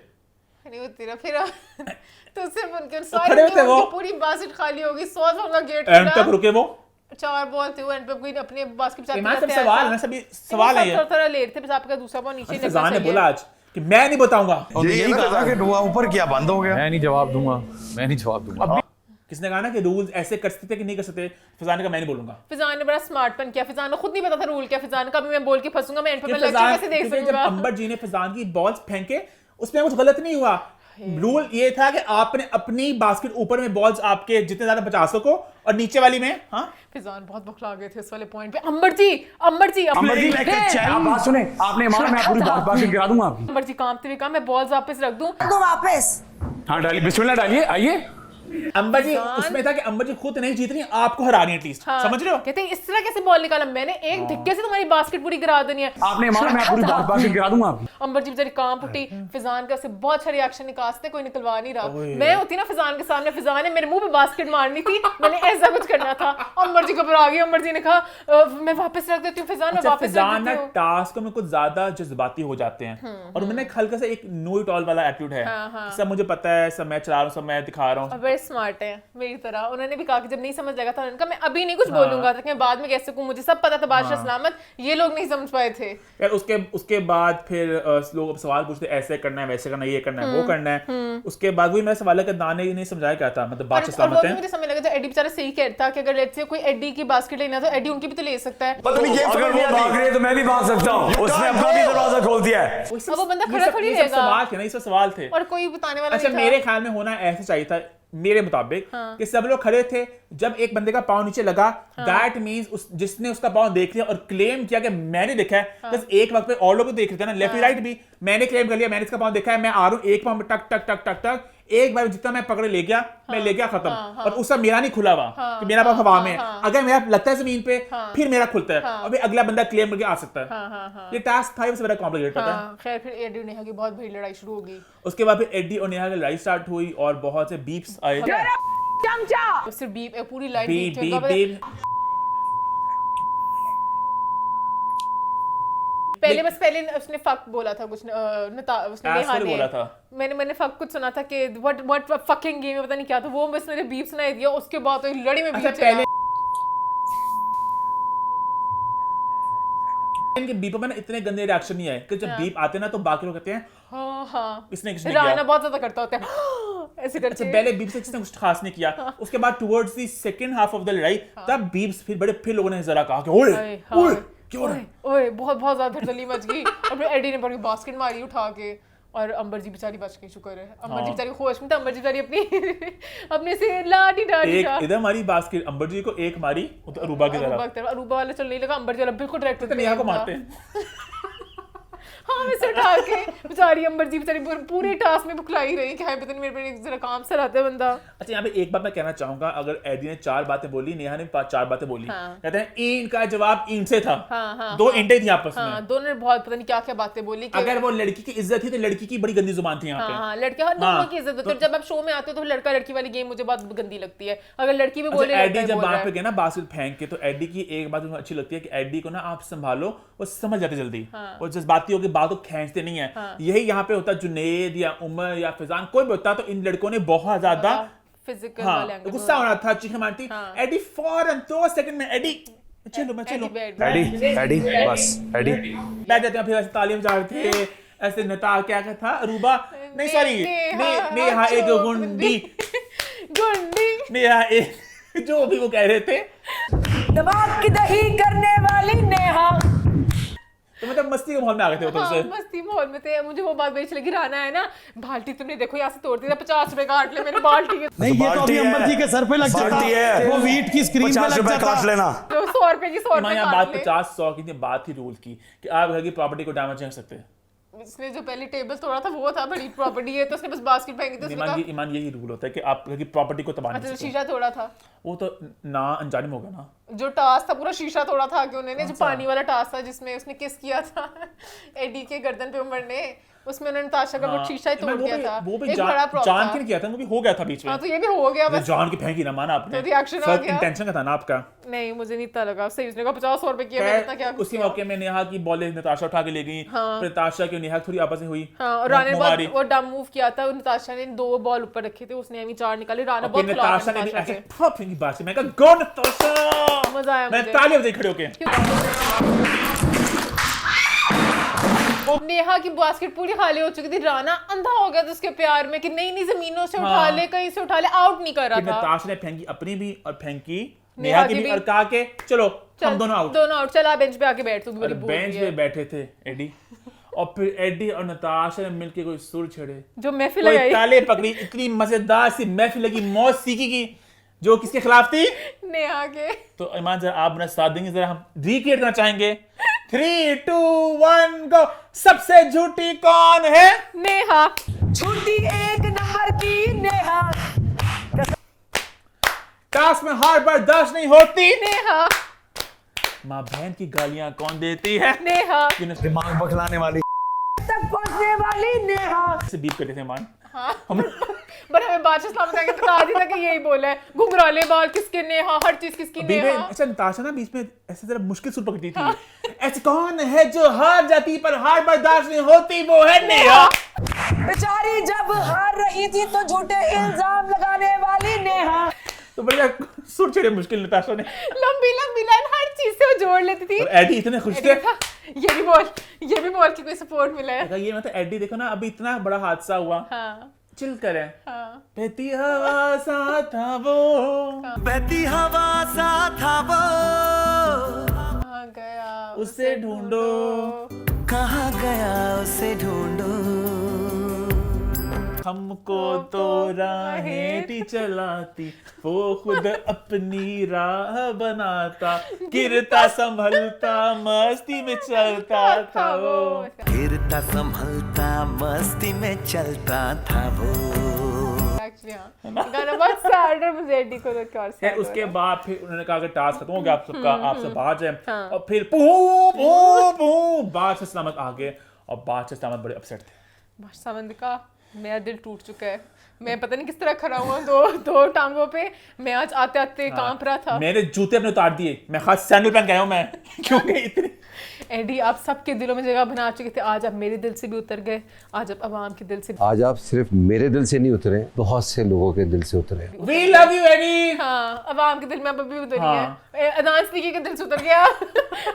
नहीं वो तेरा फिर तो सिर्फ उनके खड़े हुए थे, वो पूरी बास्केट खाली होगी, 100 का गेट एंड तक रुके वो 4 बॉल थे वो एंड पे कोई अपने बास्केट पे ईमान, सब सवाल है ना, सभी सवाल है ये। थोड़ा लेट थे, बस आपका दूसरा बॉल नीचे लगना फैजान ने चाहिए। बोला आज कि मैं नहीं बताऊंगा। यही कहा कि दुआ ऊपर किया बंद हो गया। मैं नहीं जवाब दूंगा, मैं नहीं जवाब दूंगा। किसने कहा ना कि रूल्स ऐसे कर सकते कि नहीं कर सकते? फैजान ने कहा मैं नहीं बोलूंगा। फिजान ने बड़ा स्मार्टपन किया, फिजान को खुद नहीं पता था रूल क्या, फिजान का भी मैं बोल के फंसूंगा, मैं एंड पे कि मैं लेक्चर फैजान, कैसे देख क्योंकि जब सकूंगा। अंबर जी ने फैजान की बॉल्स फेंके उसमें कुछ गलत नहीं हुआ। रूल ये था कि आपने अपनी बास्केट ऊपर में बॉल्स आपके जितने ज्यादा बचा सको और नीचे वाली में। हाँ, फिजान बहुत बखला गए थे इस वाले पॉइंट पे। अंबर जी अमर जी आप बात सुने, आपने माना मैं पूरी बात गिरा दूंगा आपकी। अंबर जी कांपते हुए कहा मैं बॉल्स वापस रख दूं। दो वापस। हाँ डालिए, बिस्मिल्लाह डालिए, आइए। अंबर जी उसमें था कि अंबर जी खुद नहीं जीत रही, आपको हरा रही है एटलीस्ट। हाँ, समझ रहे हो? कहते हैं इस तरह कैसे बॉल निकाला, मैंने एक धक्के से तुम्हारी बास्केट पूरी गिरा देनी है। आपने माना मैं पूरी बात गिरा दूंगा आपकी। अंबर जी बेचारी कांप उठी। फिजान का से बहुत अच्छा रिएक्शन निकालते, कोई निकलवा नहीं रहा। मैं होती ना फिजान के सामने, फिजान ने मेरे मुंह पे बास्केट मारनी थी, मैंने ऐसा कुछ करना था। अंबर जी घबरा गई। अंबर जी ने कहा मैं वापस रख देती हूँ फिजान, मैं वापस रख फैजान ना देती हूँ। टास्क में कुछ ज्यादा जज्बाती हो जाते हैं और उन्होंने एक हल्का सा एक नो इट ऑल वाला एटीट्यूड है। सब मुझे पता है, सब मैं चला रहा हूँ, सब मैं दिखा रहा हूँ। बड़े स्मार्ट है मेरी तरह। उन्होंने भी कहा कि जब नहीं समझ लगा था उन्होंने कहा मैं अभी नहीं कुछ बोलूंगा ताकि मैं बाद में कह सकूं, मुझे सब पता था बादशाह सलामत, ये लोग नहीं समझ पाए थे। यार उसके बाद फिर लोग सवाल पूछते ऐसे करना है, वैसे करना है, ये करना है, वो करना है। उसके बाद वही मेरा सवाल है कि दाने नहीं समझाया क्या था, मतलब बादशाह और वो सलामत भी है। मुझे समझ लगा था एडी बेचारा सही कहता कि अगर लेट्स से कोई एडी की बास्केट लेना तो एडी उनकी भी तो ले सकता है। पता नहीं गेम अगर समझ नहीं वो भाग आती। रही है तो मैं भी भाग सकता हूँ। उसने अपना भी दरवाजा खोल दिया है। अब वो बंदा ये खड़ा सब- थोड़ी ये सब रहेगा। सवाल थे ना, ये सब सवाल थे। और कोई बताने वाला अच्छा, नहीं था। मेरे ख्याल में होना ऐसा चाहिए था मेरे मुताबिक कि सब लोग खड़े थे, जब एक बंदे का पाँव नीचे लगा दैट मींस जिसने उसका पाँव देख लिया और क्लेम किया कि मैंने देखा है, बस एक वक्त पे और लोग भी देख रहे थे ना, लेफ्ट राइट भी, मैंने क्लेम कर लिया मैंने इसका पाँव देखा है, मैं आ रहा हूँ एक पाँव में टक टक टक टक टक, एक बार जितना मैं पकड़े ले गया मैं ले गया, खत्म। और उसका मेरा नहीं खुला हुआ कि मेरा पाँव हवा में है, अगर मेरा लगता है जमीन पे फिर मेरा खुलता है और फिर अगला बंदा क्लेम करके आ सकता है। ये टास्क था, सबसे बड़ा कॉम्प्लिकेटेड था। हाँ, खैर फिर एडी और नेहा की बहुत बड़ी लड़ाई शुरू हो गई। उसके बाद फिर एडी और नेहा की लड़ाई स्टार्ट हुई और बहुत से बीप्स आए। चमचा सिर्फ बीप पूरी line beep beep beep beep. पहले उसने फक बोला था कुछ उसने नेहा Asshole ने बोला था। मैंने फक कुछ सुना था कि व्हाट फकिंग गेम है, पता नहीं क्या था वो, बस मैंने बीप सुनाई दिया। उसके बाद तो लड़ी में अच्छा, बीप चला। पहले इनके बीपों में ना इतने गंदे रिएक्शन नहीं आए कि जब बीप आते ना तो बाकी लोग कहते हैं हाँ किसने किया। राना बहुत ज्यादा करता होता है ऐसे अच्छा, करके। पहले बीप से किसने कुछ खास नहीं किया, उसके बाद towards the second half of the लड़ाई तब बीप्स फिर लोगों ने जरा कहा कि ओए ओए क्या हो रहा है। ओए बहुत बहुत ज्यादा धड़ल्ली मच गई और फिर एडी ने बड़ी बास्केट मारी उठा के और अंबर जी बेचारी बच गई, शुक्र है। अंबर जी बेचारी होश में था, अंबर जी बेचारी अपने से लाठी डाली एक इधर मारी बास्केट अंबर जी को, एक मारी अरूबा की तरफ। अरूबा वाला चल नहीं लगा, अंबर जी वाला बिल्कुल डायरेक्ट तो नेहा को मारते हैं। हाँ मैं उठा के बेचारी अंबर जी बेचारी पूरे टास्क में बुखलाई रही कि हाय पता नहीं मेरे पे जरा काम से रहता है बंदा। अच्छा, यहाँ पे एक बात मैं कहना चाहूंगा, अगर एडी ने 4 बातें बोली, नेहा ने 4 बातें बोली, कहते हैं ईंट का जवाब ईंट से था। दो ईंटें थी आपस में। हाँ, दोनों ने बहुत पता नहीं क्या क्या बातें बोली कि अगर वो लड़की की इज्जत थी तो लड़की की बड़ी गंदी जुबान थी यहाँ पे। हाँ लड़के हाँ दोनों की इज्जत होती है। जब आप शो में आते हो तो लड़का लड़की वाली गेम मुझे बहुत गंदी लगती है। अगर लड़की भी बोले एडी जब वहां पे गया ना बास्केट फेंक के, तो एडी की एक बात मुझे अच्छी लगती है कि एडी को ना आप संभालो, वो समझ जाते जल्दी और जज्बाती होकर बात को खींचते नहीं है। यही यहाँ पे होता जुनैद या उमर या फैजान कोई भी होता तो इन लड़कों ने बहुत ज्यादा फिजिकल हाँ वाले एंगल गुस्सा होना था, चीखें मारती। एडी फौरन 2 सेकंड में एडी चलो मैं चलो एडी बस एडी बैठ जाते हैं, फिर ऐसे तालीम जाते ऐसे नता क्या था अरूबा नहीं सॉरी नेहा एक गुंडी नेहा एक जो भी वो कह रहे थे दबाव की दही करने वाली नेहा। तो मतलब मस्ती के माहौल में आ गए थे वो तो हाँ, उससे। मस्ती माहौल में थे। मुझे वो बात बड़ी अच्छी लगी, राना है ना बाल्टी तुमने देखो यहाँ से तोड़ती था 50 रुपए काट ले मेरे बाल्टी के। नहीं ये तो अभी अंबर जी के सर पे लग जाता बाल्टी है। वो वीट की स्क्रीन पे 50 लग रुपए जाता काट लेना। जो 100 रुपए की 100 रुपए यहाँ बात काट ले। 50-100 की नहीं, बात थी रूल की कि आप घर की प्रॉपर्टी को डैमेज नहीं कर सकते। इसने जो पहले टेबल तोड़ा था वो था बड़ी प्रॉपर्टी है तो उसने बस बास्केट फेंकी थी। उसने कहा ईमान यही रूल होता है कि आप घर की प्रॉपर्टी को तबाह नहीं अच्छा कर जो सकते। शीशा तोड़ा था, वो तो ना अनजाने में होगा ना। जो टास्क था पूरा शीशा तोड़ा था कि उन्होंने जो पानी वाला टास्क था जिसमें उसने किस किया था एडी के गर्दन पे उमर ने, उसमें उन्होंने नताशा का वो शीशा ही तोड़ दिया था। वो भी एक बड़ा प्रॉप जान था। के नहीं किया था, वो भी हो गया था बीच में। हाँ तो ये भी हो गया बस। जान की फेंकी ना माना आपने, तो रिएक्शन आ फर्क गया। इंटेंशन का था ना आपका। नहीं मुझे नहीं इतना लगा, सही उसने कहा 50 रुपए किया, मैंने इतना क्या कुछ उसी किया। मौके में नेहा की बॉल नताशा उठा के ले गई, फिर नताशा की और नेहा की थोड़ी आपस में हुई। हाँ और राणा ने मारी। बहुत वो डम मूव किया था, नताशा ने 2 बॉल ऊपर रखे थे, उसने अभी 4 निकाले। राणा फिर बहुत खिलाफ नताशा है ने भी नताशा ऐसे के। फप फेंकी बात से, मैं कहा गो नताशा, मजा आया मैं मुझे। तालियां बजाई खड़े होके। नेहा की बास्केट पूरी खाली हो चुकी थी, राणा अंधा हो गया था उसके प्यार में कि नहीं नहीं जमीनों से उठा ले, कहीं से उठा ले, आउट नहीं कर फिर रहा था। नताशा ने फेंकी अपनी भी और फेंकी नेहा की भी और कहा के चलो हम दोनों आउट। दोनों आउट, चल आ बेंच पे आके बैठ, तू भी बड़ी बोल बेंच रही पे है। बैठे थे एडी, और फिर एडी और नताशा ने मिलके कोई सुर छेड़े, जो महफिल कोई लगाई ताले पकड़ी, इतनी मजेदार सी महफिल लगी मौसीकी की, जो किसके खिलाफ थी? नेहा के। तो ईमान जरा आप अपना साथ देंगे, जरा हम रिक्रिएट करना चाहेंगे। 3 2 1 गो। सबसे झूठी कौन है? नेहा। झूठी 1 नंबर की नेहा। टास्क में हार बर्दाश्त नहीं होती। नेहा। माँ बहन की गालियां कौन देती है? नेहा। दिमाग बखलाने वाली तक पहुंचने वाली नेहा। से बीप करते थे मान। हाँ पर हमें बादशाह सलामत आके बता दी था कि यही बोला है, घुंघराले बाल किसके नेहा, हर चीज किसकी बीबे नेहा। अच्छा नताशा ना बीच में ऐसे जरा मुश्किल सुर पकड़ती थी। ऐसे कौन है जो हार जाती पर हार बर्दाश्त नहीं होती? वो है नेहा। बेचारी जब हार रही थी तो झूठे इल्जाम लगाने वाली नेहा। तो बढ़िया सुर छेड़े मुश्किल नताशा ने। लंबी लंबी लाइन हर चीज से वो जोड़ लेती थी। और एडी इतने खुश थे। ये भी बोल कि कोई सपोर्ट मिला है। ये मतलब एडी देखो ना, अभी इतना बड़ा हादसा हुआ, हाँ चिल करें। हाँ। बहती हवा सा था वो, बहती हवा सा था वो, कहाँ गया उसे ढूंढो। कहाँ गया उसे ढूंढो। हमको तो राहें थी चलाती, वो खुद अपनी राह बनाता, गिरता संभलता मस्ती में चलता था वो। गिरता संभलता मस्ती में चलता था वो। Actually, हाँ। गाना बहुत सैड है, मुझे एडी को देख के और फिर sad उसके हो रहा बाद फिर उन्होंने कहा कि टास्क खत्म हो गया आप सबका, आप सब बाहर जाए। हाँ। और फिर पू पू पू बादशाह सलामत आ गए, और बादशाह सलामत बड़े अपसेट थे। है। समंद का मेरा दिल टूट चुका है, मैं पता नहीं किस तरह खड़ा हुआ दो टांगों पे। मैं आज आते आते कांप रहा था। मैंने जूते अपने उतार दिए, मैं खास सैंडल पहन के आया हूं मैं, क्योंकि इतने एडी आप सबके दिलों में जगह बना चुके थे, आज आप मेरे दिल से भी उतर गए, आज आप अवाम के दिल से भी। आज आप सिर्फ मेरे दिल से नहीं उतरे, बहुत से लोगों के दिल से उतरे। वी लव यू एडी। हाँ अवाम के दिल में आप अभी भी उतरी हाँ। है। अदनान सिद्दीकी के दिल से उतर गया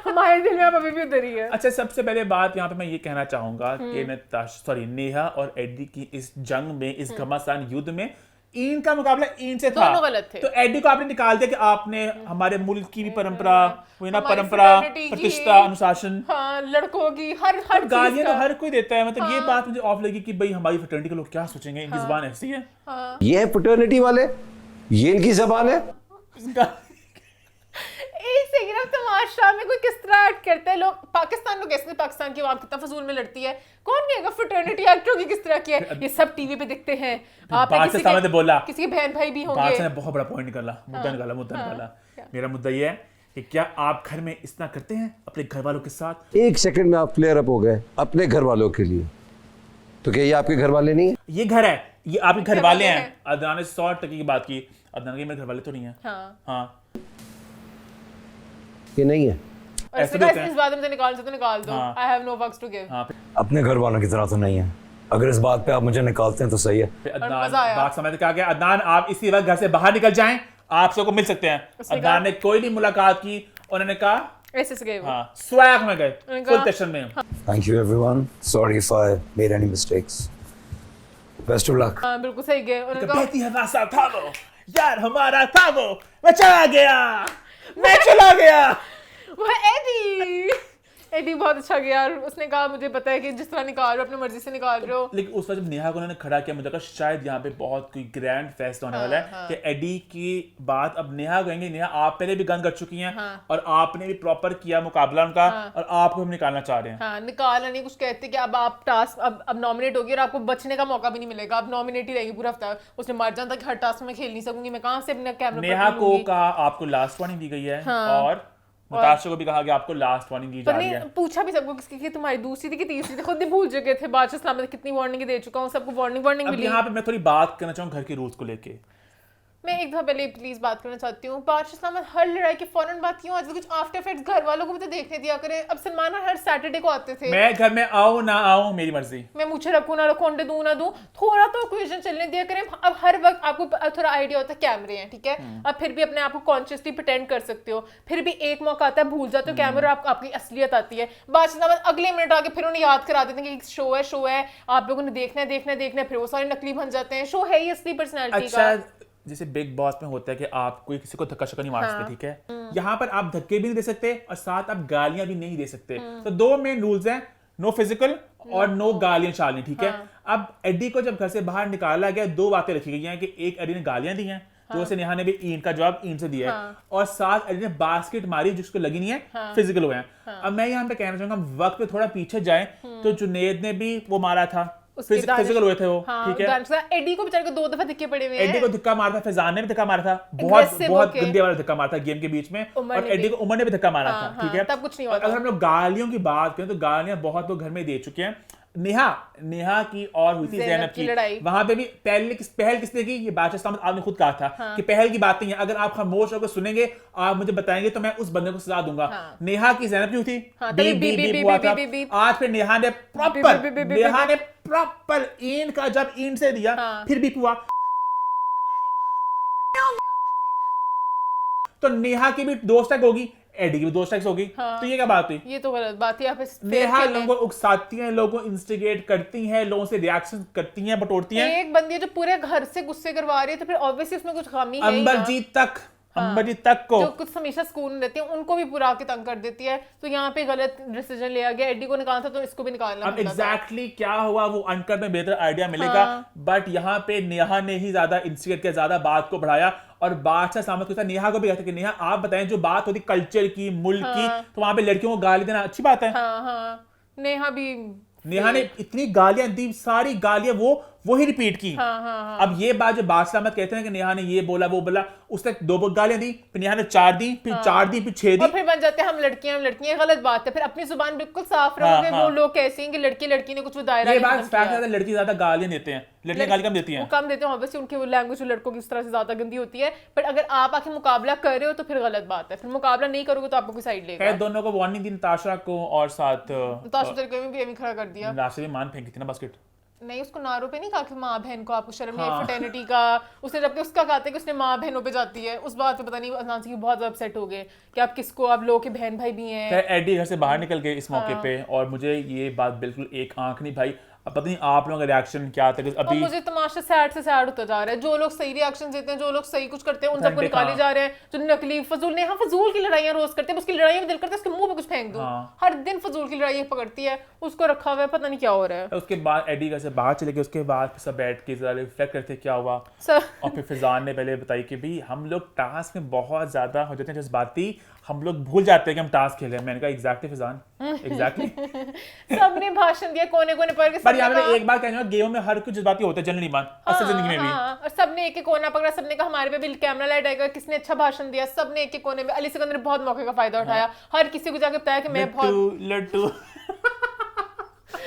हमारे दिल में आप अभी भी उतरी है। अच्छा सबसे पहले बात यहाँ पे मैं ये कहना चाहूंगा कि नेहा और एडी की इस जंग में, इस घमासान युद्ध में इनका मुकाबला इनसे था। दोनों गलत थे। तो एडी को आपने निकाल दिया कि आपने हमारे मुल्क की भी परंपरा, वही ना हमारी परंपरा, fraternity की, प्रतिष्ठा, अनुशासन, हाँ लड़कों की हर चीज गालियां तो का। हर कोई देता है। मतलब ये बात मुझे ऑफ लगी कि भाई हमारी फ्रेटर्निटी के लोग क्या सोचेंगे, इनकी जुबान ऐसी है। ये है फ्रेटर्निटी वाले, ये इनकी जबान है। एक सेकंड, अब तमाशा में कोई किस तरह एक्ट करता है। लोग पाकिस्तान लोग ऐसे, पाकिस्तान की आवाम कितना फजूल में लड़ती है, कौन कहेगा फ्रेटर्निटी एक्टरों की किस तरह की है। ये सब टीवी पे दिखते हैं। आप बादशाह साहब ने बोला, किसी के बहन भाई भी होंगे। बादशाह ने बहुत बड़ा पॉइंट निकाला, मुद्दा निकाला। मेरा मुद्दा ये है कि क्या आप घर में इतना करते हैं अपने घर वालों के साथ? एक सेकंड में आप फ्लेयर अप हो गए अपने घर वालों के लिए, तो क्या ये आपके घर वाले नहीं है? ये घर है, ये आपके घर वाले हैं। हैं। अदनान ने 100% की बात की, अदनान के मेरे घर वाले तो नहीं है। हाँ। हाँ ये नहीं है। और ऐसे इसके बाद होते हैं। इस बात में मुझे निकाल तो निकाल दो। हाँ। आई हैव नो फक्स टू गिव। हाँ अपने घर वालों की तरह तो नहीं है, अगर इस बात पे आप मुझे निकालते हैं तो सही है। फिर और अदनान मजा आया। बात समझ क्या गया, अदनान आप इसी वक्त घर से बाहर निकल जाएं, आप सबको मिल सकते हैं। उसने अदनान कहा- ने कोई नहीं मुलाकात की, उन्होंने कहा ऐसे से गए वो। हाँ स्वैग में गए, उन्होंने फुल कहा- टेंशन में। Thank you everyone, sorry if I made any mistakes, best of luck. हाँ बिल्कुल सही गए। उन्होंने कहा बहती हवा सा था वो, यार हमारा था वो, मैं चला गया। वो एडी बहुत अच्छा गया, और उसने कहा मुझे पता है कि जिस तरह निकाल रहे हो अपनी मर्जी से निकाल रहे हो। लेकिन उस वक्त जब नेहा को उन्होंने खड़ा किया, मुझे लगा शायद यहाँ पे बहुत कोई ग्रैंड फैसला होने वाला है कि एडी की बात अब नेहा कहेंगे, नेहा आप पहले भी गन कर चुकी हैं और आपने भी प्रॉपर किया मुकाबला उनका, और आपको हम निकालना चाह रहे हैं। हाँ निकालना नहीं, कुछ कहते कि अब आप टास्क अब नॉमिनेट होगी और आपको बचने का मौका भी नहीं मिलेगा, अब नॉमिनेट ही रहेगी पूरा हफ्ता। उसने मर जाना था कि हर टास्क में खेल नहीं सकूंगी, मैं कहाँ से अपना कैमरा नेहा को का आपको लास्ट वार्निंग दी गई है, और नताशा को भी कहा कि आपको लास्ट वार्निंग दी जा रही है। पूछा भी सबको किसकी कि तुम्हारी दूसरी थी कि तीसरी थी, खुद ही भूल चुके थे। बादशाह इस्लाम में कितनी वार्निंग दे चुका हूँ, सबको वार्निंग अब मिली। यहाँ पे मैं थोड़ी बात करना चाहूँ घर के रूल्स को लेके। मैं एक दफा पहले प्लीज बात करना चाहती हूँ, बादशाह इस्लाम में हर लड़ाई के फौरन बात क्यों आज कुछ आफ्टर इफेक्ट्स घर वालों को भी तो देखने दिया करें। अब सलमान हर सैटरडे को आते थे, मैं घर में आऊँ ना आऊँ मेरी मर्जी, मैं मुझे रखूँ ना रखूँ, अंडे दूँ ना दूँ, थोड़ा तो इक्वेशन चलने दिया करें। अब हर वक्त आपको थोड़ा आइडिया होता है कैमरे हैं, ठीक है, अब फिर भी अपने आप को कॉन्शियसली प्रिटेंड कर सकते हो, फिर भी एक मौका आता है भूल जाते हो कैमरा, आपकी असलियत आती है। बादशाह अगले मिनट आके फिर उन्हें याद करा देते हैं कि शो है आप लोगों ने देखना है, फिर वो सारे नकली बन जाते हैं। शो है ही असली पर्सनैलिटी का। जैसे बिग बॉस में होता है कि आप कोई किसी को धक्का शक्का नहीं मार सकते, ठीक है, यहाँ पर आप धक्के भी नहीं दे सकते और साथ आप गालियां भी नहीं दे सकते। तो दो मेन रूल्स हैं, नो फिजिकल और नो गालियां चालनी, ठीक है। अब एडी को जब घर से बाहर निकाला गया, दो बातें रखी गई हैं कि एक एडी ने गालियां दी हैं, जो उसे नेहा ने भी ईंट का जवाब ईंट से दिया है, और साथ एडी ने बास्केट मारी जिसको लगी नहीं है, फिजिकल हुए हैं। अब मैं यहाँ पे कहना चाहूंगा वक्त पे थोड़ा पीछे जाए, तो जुनेद ने भी वो मारा था, फिजिकल हुए थे वो, ठीक है। एडी को बेचारे को 2 दफा धक्के पड़े हुए हैं। एडी को धक्का मारा था, फैजान ने भी धक्का मारा था, बहुत गंदे वाला धक्का मारा था गेम के बीच में, और एडी को उमर ने भी धक्का मारा था, ठीक है। तब कुछ नहीं हुआ। अगर हम लोग गालियों की बात करें तो गालियां बहुत लोग घर में दे चुके हैं। नेहा की और हुई थी ज़ैनब की लड़ाई, वहां पे भी पहल किसने की, ये बादशाह इस्लाम आपने खुद कहा था कि पहल की बात नहीं है, अगर आप खामोश होकर सुनेंगे, आप मुझे बताएंगे तो मैं उस बंदे को सजा दूंगा। नेहा की ज़ैनब की हुई थी, आज फिर नेहा ने प्रॉपर ईंट का जब ईंट से दिया, फिर भी हुआ। तो नेहा की भी दोस्त होगी, एडी की भी दोस्त होगी, तो ये क्या बात हुई? ये तो गलत बात है। नेहा लोगों को उकसाती हैं, लोगों को इंस्टिगेट करती हैं, लोगों से रिएक्शन करती हैं, बटोरती हैं। एक बंदी है जो पूरे घर से गुस्से करवा रही है, तो फिर ऑब्वियसली उसमें कुछ खामी है। अंबरजीत तक को जो कुछ हमेशा सुकून रहती है, उनको भी पूरा के तंग कर देती है। तो यहाँ पे गलत डिसीजन लिया गया, एडी को निकालना था तो इसको भी निकालना। अब एग्जैक्टली क्या हुआ वो अनकट में बेहतर आइडिया मिलेगा, बट यहाँ पे नेहा ने ही ज्यादा इंस्टिगेट किया, ज्यादा बात को बढ़ाया, और बादशाह सामत के साथ नेहा को भी कहते कि नेहा आप बताएं, जो बात होती कल्चर की, मुल्क की, तो वहां पे लड़कियों को गाली देना अच्छी बात है? नेहा ने इतनी गालियां दी, सारी गालियां वो ही रिपीट की। अब ये बात जो बादशाह सामत कहते हैं कि नेहा ने ये बोला वो बोला, उसने 2 गालियां दी, फिर नेहा ने 4 दी, फिर 4 दी, फिर 6 दी, और फिर बन जाते हैं हम लड़कियां, गलत बात है। फिर अपनी जुबान बिल्कुल साफ रखोगे। वो लोग कैसे हैं कि लड़की ने कुछ दायरा, ये बात फैक्ट है, लड़की ज्यादा गालियां देते हैं, लड़कियां गाली कम देती हैं, वो कम देते हैं ऑब्वियसली, उनकी लैंग्वेज लड़कों की इस तरह से ज्यादा गंदी होती है। बट अगर आप आके मुकाबला कर रहे हो तो फिर गलत बात है, फिर मुकाबला नहीं करोगे तो आपको कोई साइड लेगा। दोनों को वार्निंग दी, नताशा को और साथ नताशा भी एमी खड़ा कर दिया, रास्ते में मान फेंकी थी ना बास्केट। नहीं, उसको नारों पे नहीं कहा कि माँ बहन को आपको शर्म नहीं, फ्रेटर्निटी का उसने, जबकि उसका कहते हैं कि उसने माँ बहनों पे जाती है, उस बात पे पता नहीं अदनान सिंह बहुत अपसेट हो गए कि आप किसको, आप लोगों के बहन भाई भी हैं। एडी घर से बाहर निकल गए इस मौके पे, और मुझे ये बात बिल्कुल एक आंख नहीं भाई। अब पता नहीं आप लोगों का रिएक्शन क्या था, अभी मुझे तमाशा सैड से सैड होता जा रहा है। जो लोग सही रिएक्शन देते हैं, जो लोग सही कुछ करते हैं, उन सबको निकाले जा रहे हैं। जो नकली फजूल की लड़ाइयां रोज करते हैं, उसकी लड़ाइयां में दिल करता है उसके मुंह पे कुछ फेंक दूं। हर दिन फजूल की लड़ाइयां पकड़ती है, उसको रखा हुआ है, पता नहीं क्या हो रहा है। उसके बाद एडी घर से बाहर चले गए, उसके बाद सब बैठ के जरा रिफ्लेक्ट करते क्या हुआ, और फिर फिजान ने पहले बताई कि भाई हम लोग टास्क में बहुत ज्यादा हो जाते हैं, जज्बाती, हम लोग भूल जाते हैं कि हम टास्क खेले। मैंने कहा एग्जैक्टली फिजान, एग्जैक्टली। सबने भाषण दिया कोने पर के, पर यहाँ पे एक बात कहना, गेम में हर कुछ जज्बाती होता है जनरली मान, असल जिंदगी में भी। और सबने एक कोना पकड़ा, सबने कहा हमारे पे भी कैमरा लाइट आएगा, किसने अच्छा भाषण दिया, सबने एक कोने में। अली सिकंदर ने बहुत मौके का फायदा उठाया, हर किसी को जाके बताया कि मैं बहुत लट्टू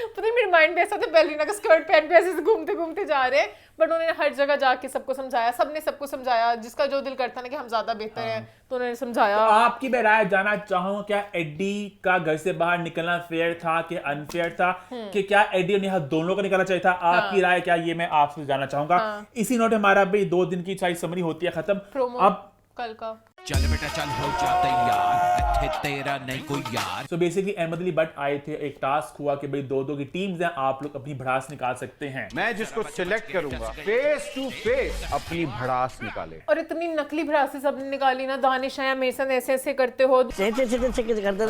पता नहीं मेरे माइंड में ऐसा था, बैलेरिना का स्कर्ट पहन के ऐसे घूमते जा रहे हैं, बट उन्होंने हर जगह जाके सबको समझाया, सबने सबको समझाया, जिसका जो दिल करता ना कि हम ज्यादा बेहतर हैं, तो उन्होंने समझाया। तो आपकी मैं राय जानना चाहूंगा, क्या एडी का घर से बाहर निकलना फेयर था कि अनफेयर था, कि क्या एडी और नेहा दोनों को निकलना चाहिए था? आपकी राय क्या, ये मैं आपसे जानना चाहूंगा। इसी नोट हमारा भी 2 दिन की सारी समरी होती है खत्म। अब कल का चल बेटा चल हो जा तैयार, तेरा नहीं कोई यार। सो बेसिकली अहमद अली भट्ट आए थे, एक टास्क हुआ कि भाई 2-2 की टीम्स हैं, आप लोग अपनी भड़ास निकाल सकते हैं। मैं जिसको सिलेक्ट करूंगा फेस टू फेस अपनी भड़ास निकाले। और इतनी नकली भड़ास सबने निकाली ना, दानिश आया मेरे साथ ऐसे करते हो, करते थे,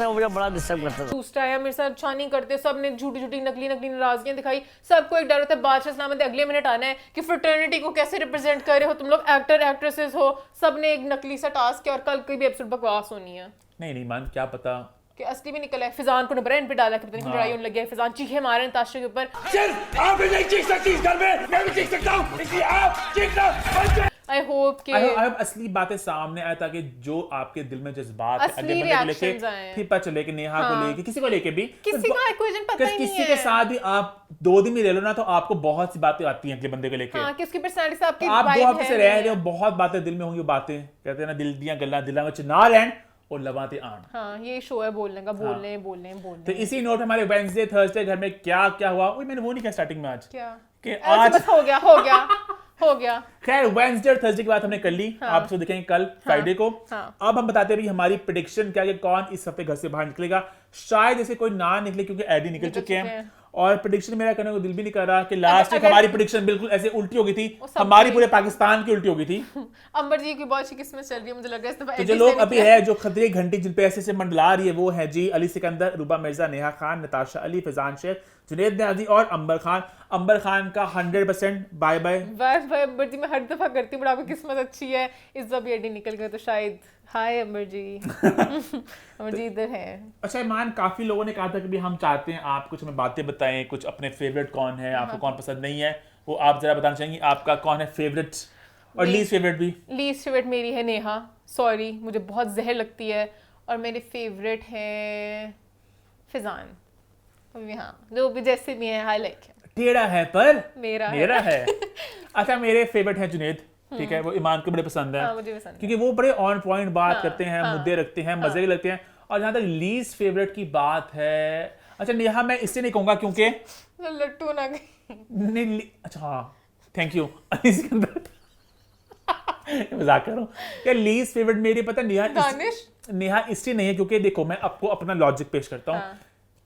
मुझे बड़ा डिस्टर्ब करता था। दूसरा आया मेरे साथ अच्छा नहीं करते, सबने झूठी नकली नाराजगियां दिखाई। सबको एक डर होता है बादशाह इस्लाम ने अगले मिनट आना है कि फ्रेटर्निटी को कैसे रिप्रेजेंट कर रहे हो तुम लोग, एक्टर एक्ट्रेसेस हो, सबने एक नकली सा टास्क किया, और कल कोई भी एपिसोड बकवास होनी है। नहीं मान, क्या पता कि असली भी निकला है। फिजान को ब्रांड पे डाला कि पता नहीं लड़ाई होने लगी है, फिजान चीखे मारे नताशा के ऊपर। आप भी नहीं चीख सकती इस घर में, मैं भी चीख सकता हूं, इसलिए आप चीखना बंद करें। आई होप कि अब असली बातें सामने आए ताकि जो आपके दिल में जज्बात है असली अगले बंदे को लेके reactions आएं। फिर पता चले कि नेहा को लेके किसी को लेके भी किसी का इक्वेशन पता ही नहीं किसी है। के साथ भी आप 2 दिन भी रह लो ना तो आपको बहुत सी बातें आती हैं अगले बंदे को लेके। हाँ, कि उसकी पर्सनालिटी से आपकी आप 2 vibe हफ्ते है से रह रहे हो, बहुत बातें दिल में होंगी, बातें कहते हैं ना दिल दियां गल्लां दिलां विच ना रहन और लवाते आन। हाँ, ये शो है बोलने का, बोलने तो इसी नोट पे हमारे वेडनेसडे थर्सडे घर में क्या क्या हुआ, ओए मैंने वो नहीं कहा स्टार्टिंग में आज क्या कि ऐसे आज बस हो गया खैर वेडनेसडे और थर्सडे की बात हमने कर ली। आप इसको देखेंगे कल फ्राइडे को। अब हम बताते हैं भी हमारी प्रेडिक्शन क्या है कि कौन इस हफ्ते घर से बाहर निकलेगा। शायद ऐसे कोई ना निकले क्योंकि एडी निकल चुके हैं और प्रेडिक्शन मेरा करने को दिल भी नहीं कर रहा कि लास्ट वीक हमारी प्रेडिक्शन बिल्कुल ऐसे उल्टी हो गई थी, हमारी पूरे पाकिस्तान की उल्टी हो गई थी। अंबर जी की बहुत अच्छी किस्मत चल रही है, मुझे लग रहा है इस दफा तो जो लोग अभी है जो खतरे की घंटी जिन पे ऐसे से मंडला रही है वो है जी अली सिकंदर, रूबा मिर्जा, नेहा खान, नताशा अली, फैजान शेख, जुनैद नियाजी और अंबर खान। अंबर खान का 100% बाय बाय। बस भाई अंबर जी मैं हर दफा करती हूँ, बट आपकी किस्मत अच्छी है, इस दफा भी एडी निकल गए तो शायद। हाय अंबर जी अंबर जी इधर है। अच्छा ईमान, काफी लोगों ने कहा था कि भी हम चाहते हैं आप कुछ हमें बातें बताएं, कुछ अपने फेवरेट कौन है, आपको कौन पसंद नहीं है, वो आप जरा बताना चाहेंगी आपका कौन है फेवरेट और लीस्ट फेवरेट भी? लीस्ट फेवरेट मेरी है नेहा, सॉरी मुझे बहुत जहर लगती है, और मेरे फेवरेट है फिजान। अभी हाँ, जो भी जैसे भी है, आई लाइक हिम। टेढ़ा है पर मेरा है। अच्छा मेरे फेवरेट है जुनैद, ठीक है, वो ईमान को बड़े पसंद है, हाँ, मुझे पसंद है। क्योंकि वो बड़े ऑन पॉइंट बात करते हैं, मुद्दे रखते हैं, मजे लगते हैं। और जहाँ तक लीस्ट फेवरेट की बात है, अच्छा नेहा मैं इससे नहीं कहूंगा क्योंकि लट्टू ना गई। नहीं अच्छा हाँ थैंक यू मजाक कर रहा हूँ यार। लीस्ट फेवरेट मेरी पता दानिश? नेहा इसलिए नहीं है क्योंकि देखो मैं आपको अपना लॉजिक पेश करता हूँ।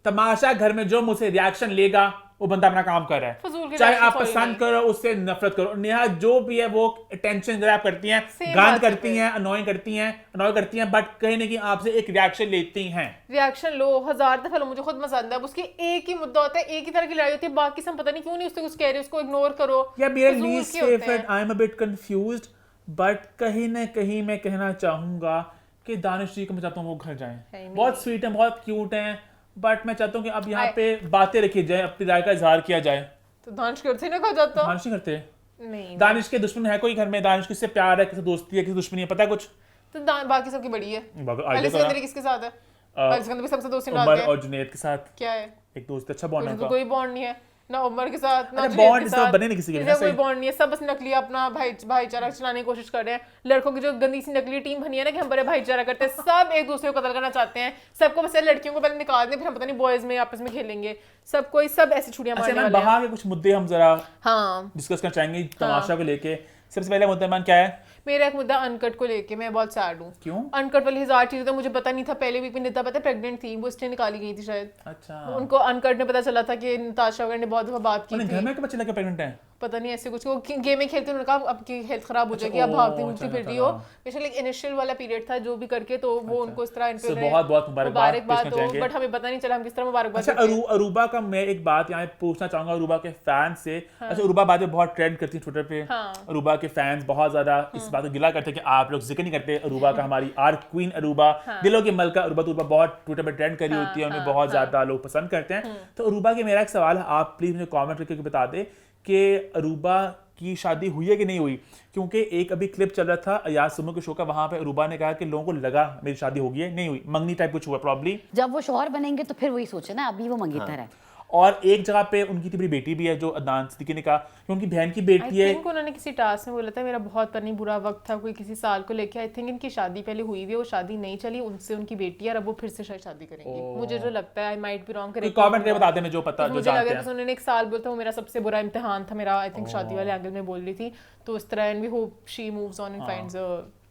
तमाशा घर में जो मुझसे रिएक्शन लेगा वो बंदा अपना काम कर रहा है, चाहे आप पसंद करो उससे नफरत करो। नेहा जो भी है वो अटेंशन ग्रैब करती हैं, गांड करती हैं, अनॉय करती हैं, बट कहीं ना कहीं आपसे एक रिएक्शन लेती हैं। रिएक्शन लो, 1000 दफा लो, मुझे खुद पसंद है। उसकी एक ही मुद्दा होता है, एक ही तरह की लड़ाई होती है, बाकी सब पता नहीं क्यों नहीं उससे कुछ कह रहे, उसको इग्नोर करो। या मेरा least favourite, I am a bit confused, but कहीं ना कहीं मैं कहना चाहूंगा कि दानिश जी को मैं चाहता हूँ वो घर जाएं। बहुत स्वीट हैं, बहुत क्यूट हैं, बट मैं चाहता हूँ कि अब यहाँ पे बातें रखी जाए, अपनी राय का इजहार किया जाए। तो दानिश करते ना कहा जाता? दानिश नहीं करते। नहीं, दानिश के दुश्मन है कोई घर में? दानिश किससे प्यार है, किससे दोस्ती है, किससे दुश्मनी है, पता है कुछ? तो बाकी सबकी बड़ी है। अली तो सिकंदर किसके साथ है? अली सिकंदर भी सबसे दोस्ती निभाते उमर हैं। और जुनैद के साथ क्या है? एक दोस्त, अच्छा बॉन्ड है उनका उनका। कोई बॉन्ड नहीं है, ना उमर के साथ ना जुनैद बॉन्ड के इसका साथ, बने नहीं किसी के, कोई बॉन्ड नहीं है। सब बस नकली अपना भाईचारा चलाने की कोशिश कर रहे हैं। लड़कों की जो गंदी सी नकली टीम बनी है ना कि हम बड़े भाईचारा करते हैं, सब एक दूसरे को कत्ल करना चाहते हैं। सबको बस लड़कियों को पहले निकाल दें, फिर हम पता नहीं बॉयज में आपस में खेलेंगे, सब ऐसी छुड़ियां मारने वाले हैं। बाहर के कुछ मुद्दे हम जरा हाँ डिस्कस करना चाहेंगे तमाशा को लेके। सबसे पहले मुद्दा ईमान क्या है? मेरा एक मुद्दा अनकट को लेके मैं बहुत सैड हूँ। क्यों? अनकट वाली 1000 चीजें तो मुझे पता नहीं था। पहले वीक में निता पता प्रेग्नेंट थी, वो इसलिए निकाली गई थी शायद। अच्छा, उनको अनकट ने पता चला था कि नताशा वगैरह ने बहुत दफा बात की घर थी, में के बच्चे लगे प्रेग्नेंट हैं, पता नहीं ऐसे कुछ। वो गेम में खेलते उन्होंने कहा अब की हेल्थ खराब हो जाएगी, अब भागती घूमती फिरती हो। बेशक इनिशियल वाला पीरियड था जो भी करके, तो वो उनको इस तरह बहुत बहुत मुबारकबाद हो, बट हमें पता नहीं चला हम किस तरह मुबारकबाद। अच्छा अरूबा का मैं एक बात यहाँ पूछना चाहूंगा अरूबा के फैंस से। अच्छा अरूबा बातें बहुत ट्रेंड करती है ट्विटर पे। अरूबा के फैंस बहुत ज्यादा इस बात को गिला करते हैं कि आप लोग जिक्र नहीं करते अरूबा का, हमारी आर्ट क्वीन अरूबा, दिलों की मलका अरूबा। तो अरूबा बहुत ट्विटर पे ट्रेंड करी होती है, उन्हें बहुत ज्यादा लोग पसंद करते हैं। तो अरूबा के मेरा एक सवाल है, आप प्लीज मुझे कमेंट करके बता दे कि अरूबा की शादी हुई है कि नहीं हुई? क्योंकि एक अभी क्लिप चल रहा था अयाज सुमो के शो का, वहां पे अरूबा ने कहा कि लोगों को लगा मेरी शादी हो गई है, नहीं हुई, मंगनी टाइप कुछ हुआ प्रॉब्ली। जब वो शौहर बनेंगे तो फिर वही सोचे ना, अभी वो मंगेतर है। और एक जगह पे उनकी बड़ी बेटी भी है जो अदनान सिद्दीकी ने कहा कि उनकी बहन की बेटी है। उन्होंने किसी टास्क में बोला था मेरा बहुत पर नहीं बुरा वक्त था कोई किसी साल को लेके। आई थिंक इनकी शादी पहले हुई हुई है, वो शादी नहीं चली, उनसे उनकी बेटी है और अब वो फिर से शायद शादी करेंगे, मुझे जो लगता है। I might be wrong, correct comment करके बता देना जो पता जो जानते हैं। उन्होंने एक साल बोलता वो मेरा सबसे बुरा इम्तिहान था मेरा, आई थिंक शादी वाले एंगल में बोल रही थी। तो इस तरह and we hope she moves on and finds a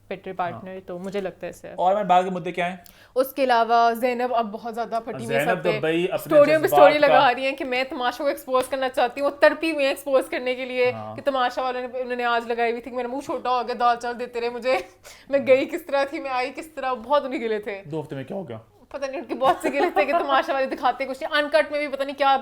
better partner. तो मुझे लगता है इससे। और मैं बात के मुद्दे क्या हैं? उसके अलावा ज़ैनब अब बहुत ज्यादा फटी हुई है, ज़ैनब तो भाई अपने स्टोरियों पे स्टोरी जज्बात लगा रही है कि मैं तमाशा को एक्सपोज करना चाहती हूँ। वो तड़पी हुई है एक्सपोज करने के लिए कि तमाशा वालों ने उन्होंने आज लगाई हुई थी कि मेरा मुंह छोटा हो गया, दाल चावल देते रहे मुझे, मैं गई किस तरह थी, मैं आई किस तरह, बहुत उन्हीं गिले थे। 2 हफ्ते में क्या हो गया? पता नहीं उनके बहुत से गिरते हैं कि तमाशा वाले दिखाते कुछ नहीं, अनकट में भी पता नहीं क्या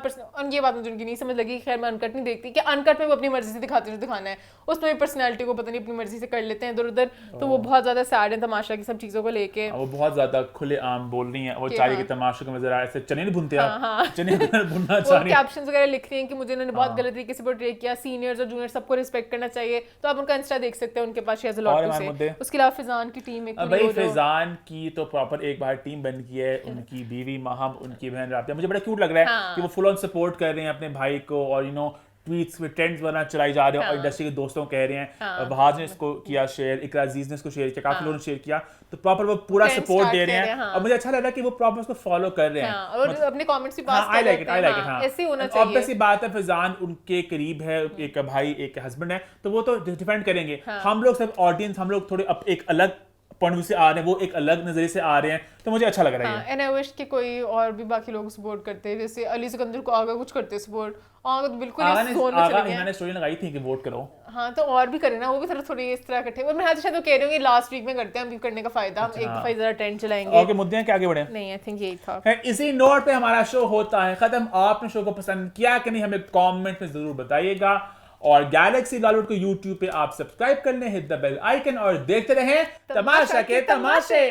ये बात मुझे उनकी नहीं समझ लगी। खैर मैं अनकट नहीं देखती कि अनकट में वो अपनी मर्जी से दिखाते हैं जो दिखाना है, उसमें भी पर्सनैलिटी को पता नहीं अपनी मर्जी से कर लेते हैं इधर उधर, तो वो बहुत ज्यादा सैड है तमाशा की सब चीजों को लेके। वो बहुत ज्यादा खुले आम बोल रही हैं, वो चाह रही है कि तमाशे को जरा ऐसे चने नहीं भुनते आप, चने भुनना चाह रही हैं। कैप्शंस वगैरह लिख रही हैं कि मुझे इन्होंने बहुत गलत तरीके से पोर्ट्रे किया, सीनियर्स और जूनियर सबको रिस्पेक्ट करना चाहिए, तो आप उनका इंस्टा देख सकते हैं, उनके पास शेयर्स लॉट से। उसके अलावा फैजान की टीम एक भाई फैजान की तो प्रॉपर एक बार टीम बन की है, उनकी बीवी महम, उनकी बहन राबिया, मुझे बड़ा क्यूट लग रहा है कि वो फुल ऑन सपोर्ट कर रहे हैं अपने भाई को, और यू नो ट्वीट्स में ट्रेंड्स बना चलाई जा रहे हैं और इंडस्ट्री के दोस्तों कह रहे हैं। बहाज ने इसको किया शेयर, इकरा अजीज ने इसको शेयर किया, काफी लोगों ने शेयर किया, तो प्रॉपर वो पूरा सपोर्ट दे रहे हैं और मुझे अच्छा लग रहा है कि वो प्रॉपर उसको फॉलो कर रहे हैं और अपने कमेंट्स भी पास कर रहे हैं। हाँ, ऐसे ही होना चाहिए। ऑब्वियस सी बात है, फैजान उनके करीब है, एक भाई एक हस्बैंड है, तो वो तो डिफेंड करेंगे। हम लोग सब ऑडियंस, हम लोग थोड़े एक अलग पॉइंट से आ रहे हैं, वो एक अलग नजरिए से आ रहे हैं, तो मुझे अच्छा लग रहा है। एंड आई विश कि कोई और भी बाकी लोग सपोर्ट करते हैं, जैसे अली सिकंदर को आगे कुछ करते सपोर्ट, आगे तो बिल्कुल इस जोन में चले गए। इन्होंने स्टोरी लगाई थी कि वोट करो। हाँ तो और भी करें ना, वो भी थोड़ी इस तरह इकट्ठे, और मैं शायद कह रही हूँ लास्ट वीक में करते हैं, हम करने का फायदा, हम एक दफा जरा ट्रेंड चलाएंगे। ओके, मुद्दे हैं क्या आगे बढ़े? नहीं, आई थिंक यही था। इसी नोट पे हमारा शो होता है खत्म। आपने शो को पसंद किया कि नहीं, हमें कमेंट में जरूर बताइएगा, और गैलेक्सी लॉलीवुड को यूट्यूब पे आप सब्सक्राइब कर लें, हिट द बेल आइकन, और देखते रहें तमाशा के तमाशे।